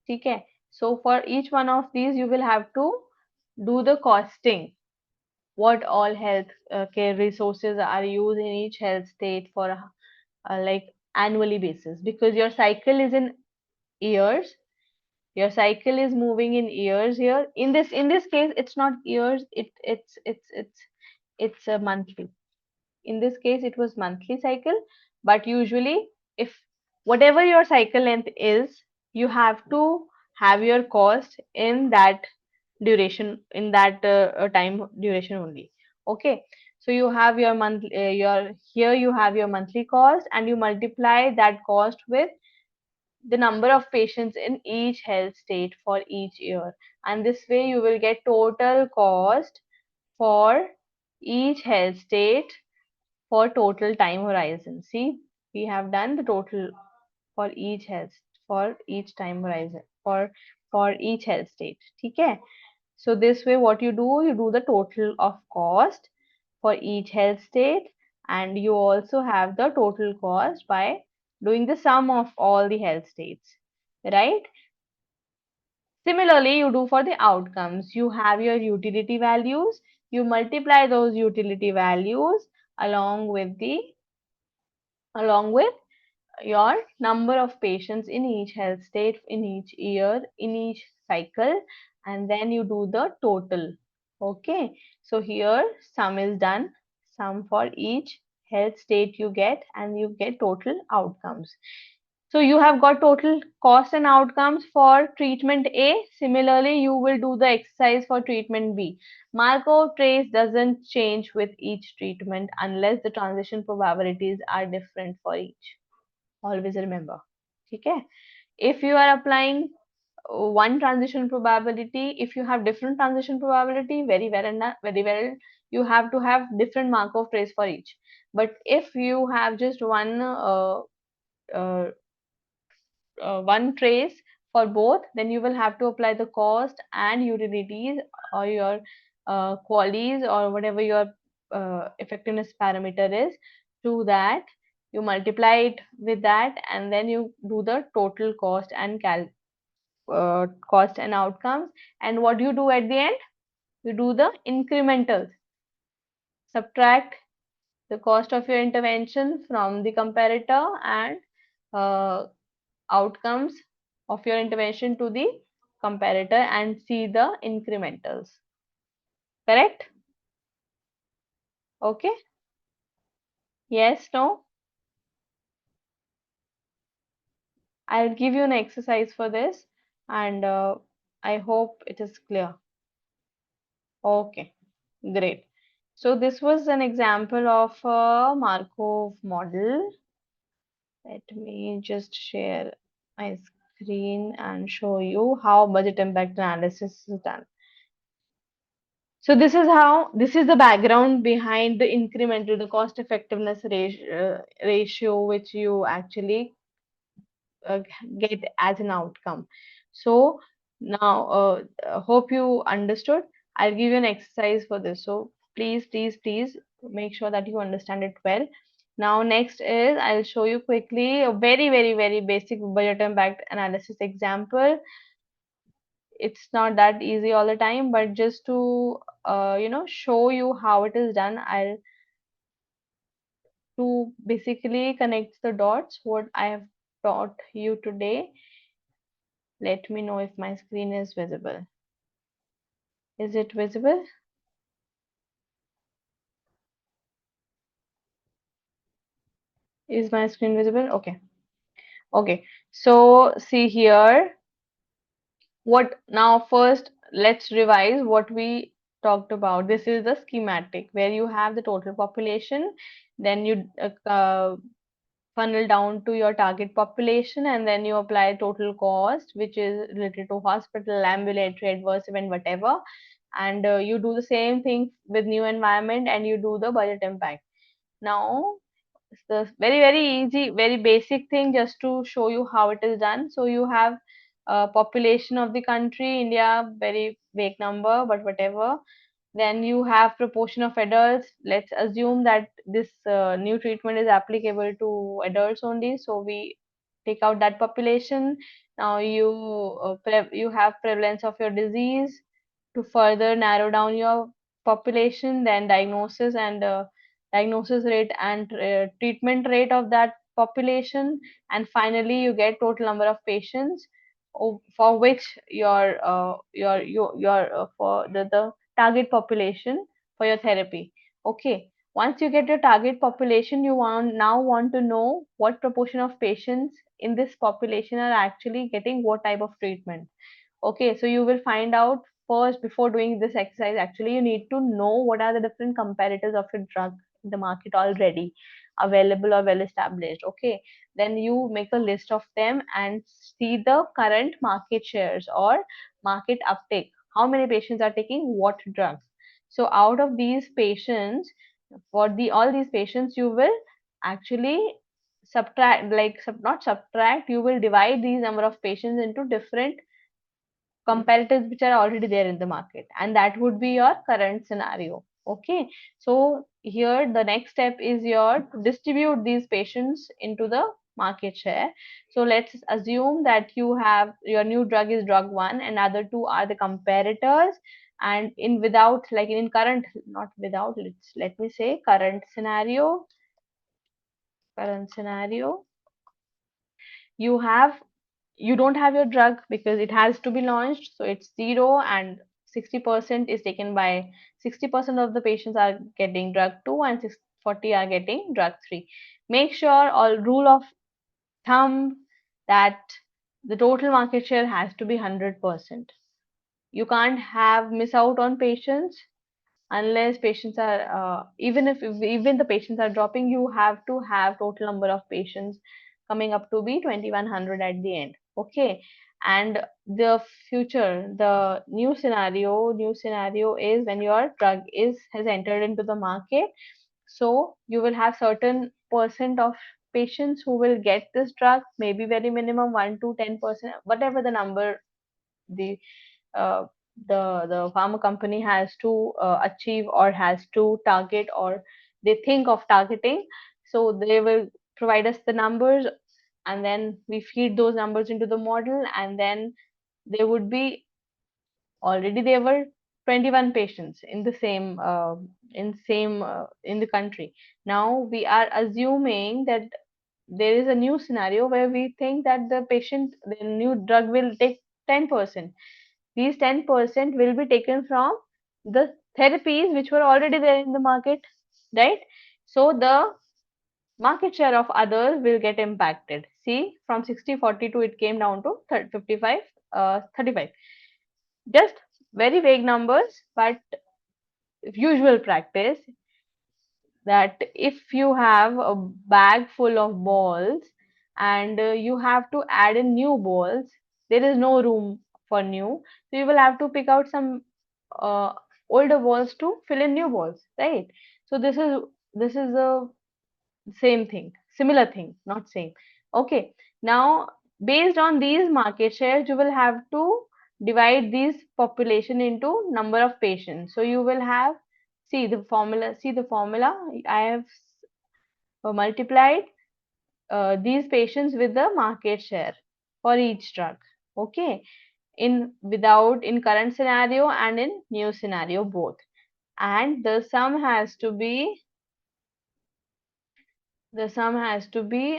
Okay. So for each one of these, you will have to do the costing. What all health care resources are used in each health state for like annually basis, because your cycle is in years. Your cycle is moving in years here. In this case, it's not years. It's a monthly. In this case it was monthly cycle, but usually if whatever your cycle length is, you have to have your cost in that duration, in that time duration only. Okay, so you have your month your here you have your monthly cost, and you multiply that cost with the number of patients in each health state for each year, and this way you will get total cost for each health state for total time horizon. See, we have done the total for each health, for each time horizon, for each health state. Okay. So this way, what you do the total of cost for each health state, and you also have the total cost by doing the sum of all the health states, right? Similarly, you do for the outcomes. You have your utility values. You multiply those utility values along with the along with your number of patients in each health state, in each year, in each cycle, and then you do the total. Okay, so here sum is done, sum for each health state you get, and you get total outcomes. So you have got total cost and outcomes for treatment A. Similarly, you will do the exercise for treatment B. Markov trace doesn't change with each treatment unless the transition probabilities are different for each. Always remember. Okay. If you are applying one transition probability, if you have different transition probability, very well and very well, you have to have different Markov trace for each. But if you have just uh, one trace for both, then you will have to apply the cost and utilities, or your qualities, or whatever your effectiveness parameter is, to that. You multiply it with that, and then you do the total cost and outcomes. And what you do at the end? You do the incrementals. Subtract the cost of your intervention from the comparator, and uh, outcomes of your intervention to the comparator, and see the incrementals. Correct? Okay? Yes, no? I'll give you an exercise for this, and I hope it is clear. Okay, great. So this was an example of a Markov model. Let me just share my screen and show you how budget impact analysis is done. So this is the background behind the incremental, the cost effectiveness ratio, which you actually uh, get as an outcome. So now, hope you understood. I'll give you an exercise for this. So please make sure that you understand it well. Now, next is I'll show you quickly a very basic budget impact analysis example. It's not that easy all the time, but just to show you how it is done, I'll to basically connect the dots what I have taught you today. Let me know if my screen is visible. Is it visible? Is my screen visible? Okay. Okay. So see here, what now first let's revise what we talked about. This is the schematic where you have the total population, then you funnel down to your target population, and then you apply total cost, which is related to hospital, ambulatory, adverse event, whatever. And you do the same thing with new environment, and you do the budget impact. Now, it's the very, very easy, very basic thing just to show you how it is done. So you have population of the country, India, very vague number, but whatever. Then you have proportion of adults. Let's assume that this new treatment is applicable to adults only. So we take out that population. Now you have prevalence of your disease to further narrow down your population. Then diagnosis rate and treatment rate of that population, and finally you get total number of patients for which your for the target population for your therapy. Okay, once you get your target population, you want to know what proportion of patients in this population are actually getting what type of treatment. Okay, so you will find out first before doing this exercise. Actually, you need to know what are the different comparators of your drug in the market already available or well established. Okay, then you make a list of them and see the current market shares or market uptake. How many patients are taking what drugs? So out of these patients, for the all these patients, you will actually subtract, like not subtract, you will divide these number of patients into different comparatives which are already there in the market, and that would be your current scenario. Okay, so here the next step is your to distribute these patients into the market share. So let's assume that you have your new drug is drug 1 and other two are the comparators, and in without like in current, not without, let me say current scenario, you have you don't have your drug because it has to be launched, so it's zero, and 60% is taken by 60% of the patients are getting drug 2 and 40 are getting drug 3. Make sure, all rule of thumb, that the total market share has to be 100%. You can't have miss out on patients unless patients are even if even the patients are dropping, you have to have total number of patients coming up to be 2100 at the end. Okay, and the future, the new scenario is when your drug is has entered into the market. So you will have certain percent of patients who will get this drug, maybe very minimum 1 to 10%, whatever the number the uh, the pharma company has to achieve or has to target, or they think of targeting. So they will provide us the numbers, and then we feed those numbers into the model, and then there would be already there were 21 patients in the same in the country. Now we are assuming that there is a new scenario where we think that the new drug will take 10%. These 10% will be taken from the therapies which were already there in the market, right? So the market share of others will get impacted. See, from 60-42, it came down to 55, 35. Just very vague numbers, but usual practice that if you have a bag full of balls and you have to add in new balls, there is no room for new. So you will have to pick out some uh, older balls to fill in new balls, right? So this is a same thing, similar thing, not same. Okay, now based on these market shares, you will have to divide these population into number of patients. So you will have, see the formula. I have multiplied these patients with the market share for each drug. Okay, in current scenario and in new scenario both, and the sum has to be sum has to be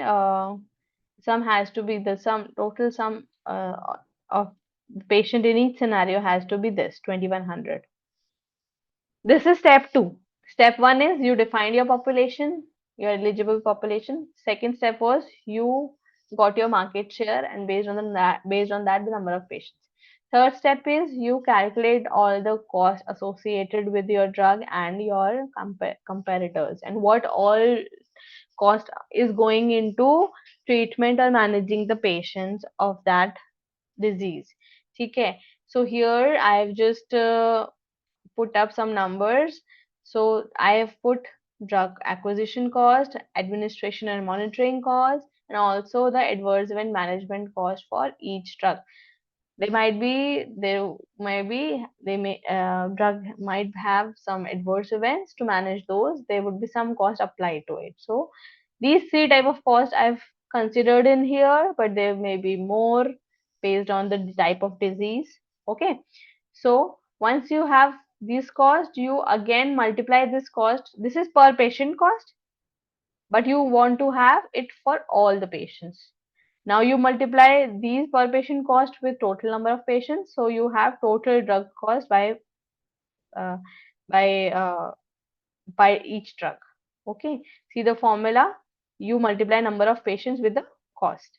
the sum total sum of the patient in each scenario has to be this 2100. This is step 2. Step 1 is you defined your population, your eligible population. Second step was you got your market share, and based on that the number of patients. Third step is you calculate all the costs associated with your drug and your comparators, and what all cost is going into treatment or managing the patients of that disease. Okay, so here I've just put up some numbers. So I have put drug acquisition cost, administration and monitoring cost, and also the adverse event management cost for each drug. They may drug might have some adverse events. To manage those, there would be some cost applied to it. So these three type of cost I've considered in here, but there may be more based on the type of disease. Okay, so once you have this cost, you again multiply this cost. This is per patient cost, but you want to have it for all the patients. Now you multiply these per patient cost with total number of patients, so you have total drug cost uh, by uh, by each drug. Okay, see the formula. You multiply number of patients with the cost.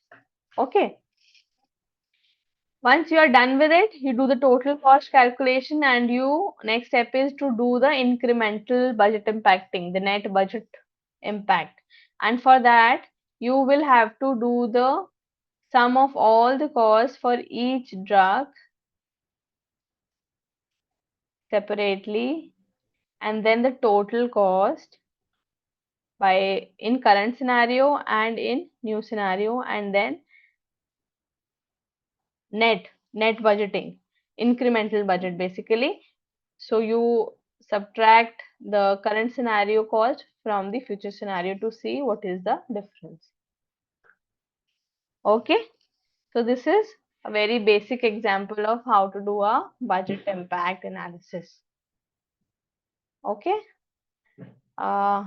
Okay, once you are done with it, you do the total cost calculation, and you next step is to do the incremental budget impacting, the net budget impact. And for that, you will have to do the sum of all the costs for each drug separately, and then the total cost by in current scenario and in new scenario, and then net budgeting, incremental budget basically. So you subtract the current scenario cost from the future scenario to see what is the difference. Okay, so this is a very basic example of how to do a budget impact analysis. Okay, uh,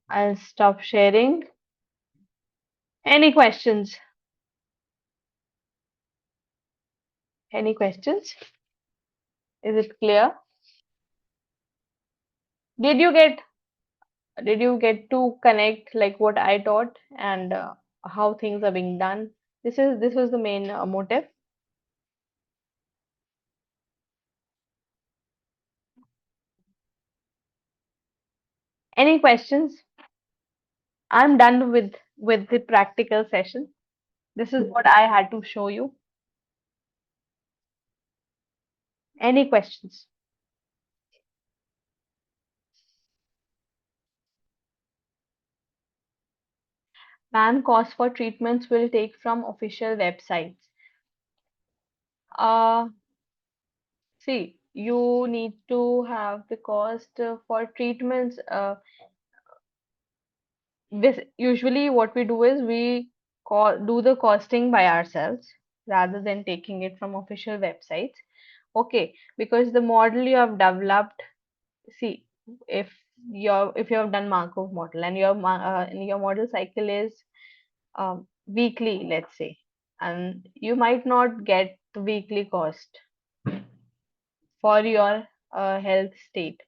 I'll stop sharing. Any questions? Any questions? Is it clear? Did you get to connect like what I taught and how things are being done? This was the main motive. Any questions? I'm done with the practical session. This is what I had to show you. Any questions? Man, cost for treatments will take from official websites. Uh, See, you need to have the cost for treatments. This usually what we do is we do the costing by ourselves rather than taking it from official websites. Okay, because the model you have developed, see, if if you have done Markov model and your model cycle is weekly, let's say, and you might not get the weekly cost for your health state.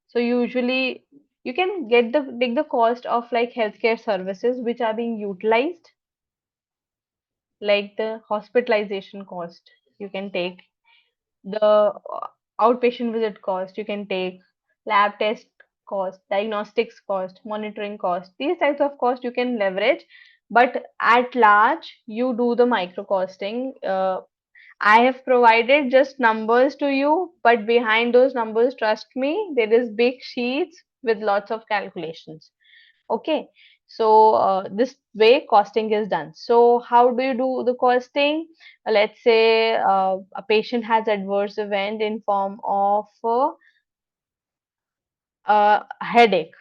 So usually you can take the cost of like healthcare services which are being utilized, like the hospitalization cost. You can take the outpatient visit cost. You can take lab test cost, diagnostics cost, monitoring cost. These types of cost you can leverage, but at large you do the micro costing. I have provided just numbers to you, but behind those numbers, trust me, there is big sheets with lots of calculations. Okay, so this way costing is done. So how do you do the costing? Let's say a patient has adverse event in form of a headache.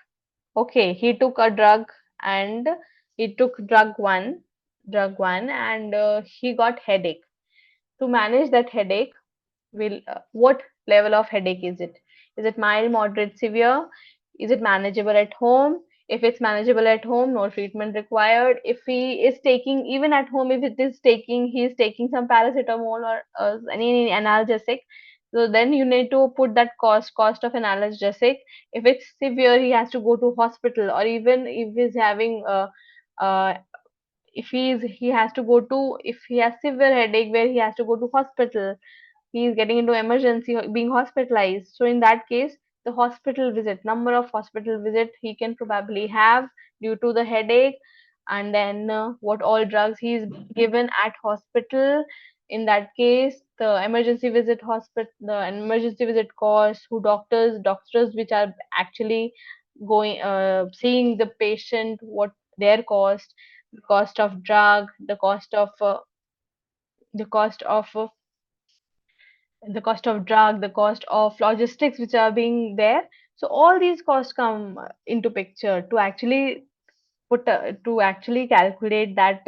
Okay, he took a drug and he took drug one, and he got headache. To manage that headache, will what level of headache is it? Is it mild, moderate, severe? Is it manageable at home? If it's manageable at home, no treatment required. If he is taking, even at home, if it is taking, he is taking some paracetamol or any analgesic, so then you need to put that cost of analgesic. If it's severe, he has to go to hospital, or even if he's having uh, he has to go to, if he has severe headache where he has to go to hospital, he is getting into emergency, being hospitalized. So in that case, the hospital visit, number of hospital visit he can probably have due to the headache, and then what all drugs he is given at hospital. In that case, the emergency visit hospital, the emergency visit cost, who doctors which are actually going seeing the patient, what their cost, the cost of drug, the cost of the cost of drug, the cost of logistics which are being there. So all these costs come into picture to actually to actually calculate that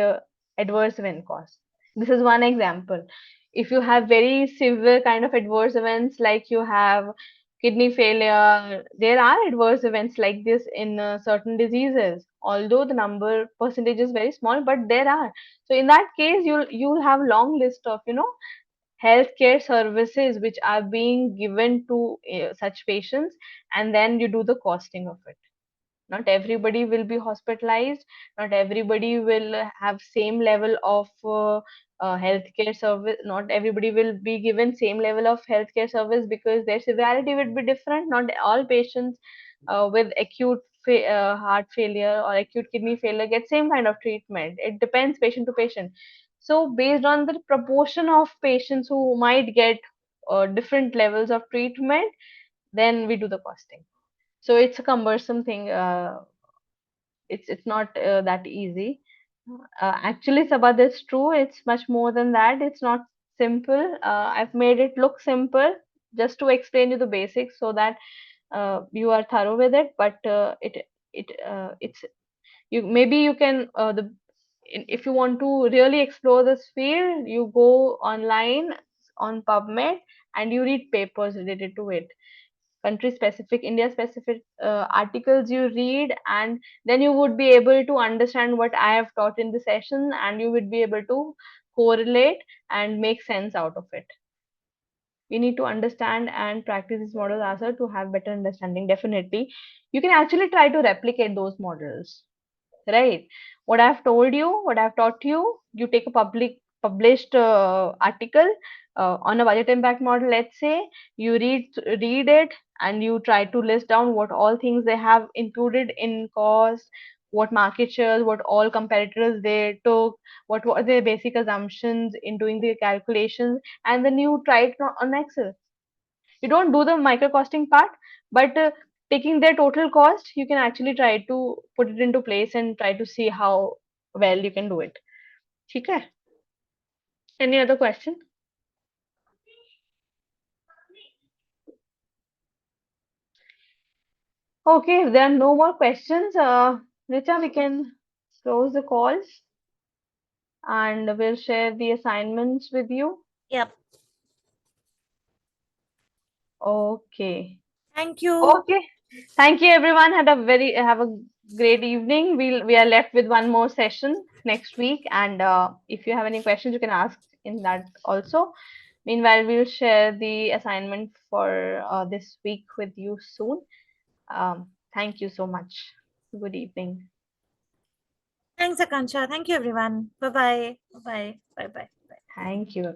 adverse event cost. This is one example. If you have very severe kind of adverse events, like you have kidney failure, there are adverse events like this in certain diseases. Although the number percentage is very small, but there are. So in that case, you'll have long list of healthcare services which are being given to such patients, and then you do the costing of it. Not everybody will be hospitalized, not everybody will have same level of healthcare service, not everybody will be given same level of healthcare service because their severity would be different. Not all patients with acute heart failure or acute kidney failure get same kind of treatment. It depends patient to patient. So based on the proportion of patients who might get different levels of treatment, then we do the costing. So it's a cumbersome thing. It's not that easy. Actually, Sabad, it's true. It's much more than that. It's not simple. I've made it look simple just to explain you the basics so that you are thorough with it. But it's you, maybe you can if you want to really explore this field, you go online on PubMed and you read papers related to it, country specific, India specific articles you read, and then you would be able to understand what I have taught in the session, and you would be able to correlate and make sense out of it. We need to understand and practice these models ourselves to have better understanding. Definitely you can actually try to replicate those models, right? What I've told you, what I've taught you, you take a published article on a budget impact model, let's say, you read it, and you try to list down what all things they have included in cost, what market shares, what all competitors they took, what were their basic assumptions in doing the calculations, and then you try it on Excel. You don't do the micro costing part, but taking their total cost, you can actually try to put it into place and try to see how well you can do it. Okay. Any other question? Okay, if there are no more questions, Richa, we can close the call and we'll share the assignments with you. Yep. Okay. Thank you. Okay. Thank you everyone. Have a great evening. We are left with one more session next week, and if you have any questions, you can ask in that also. Meanwhile, we'll share the assignment for this week with you soon. Thank you so much. Good evening. Thanks, Akansha. Thank you, everyone. Bye bye. Bye bye. Bye bye. Thank you.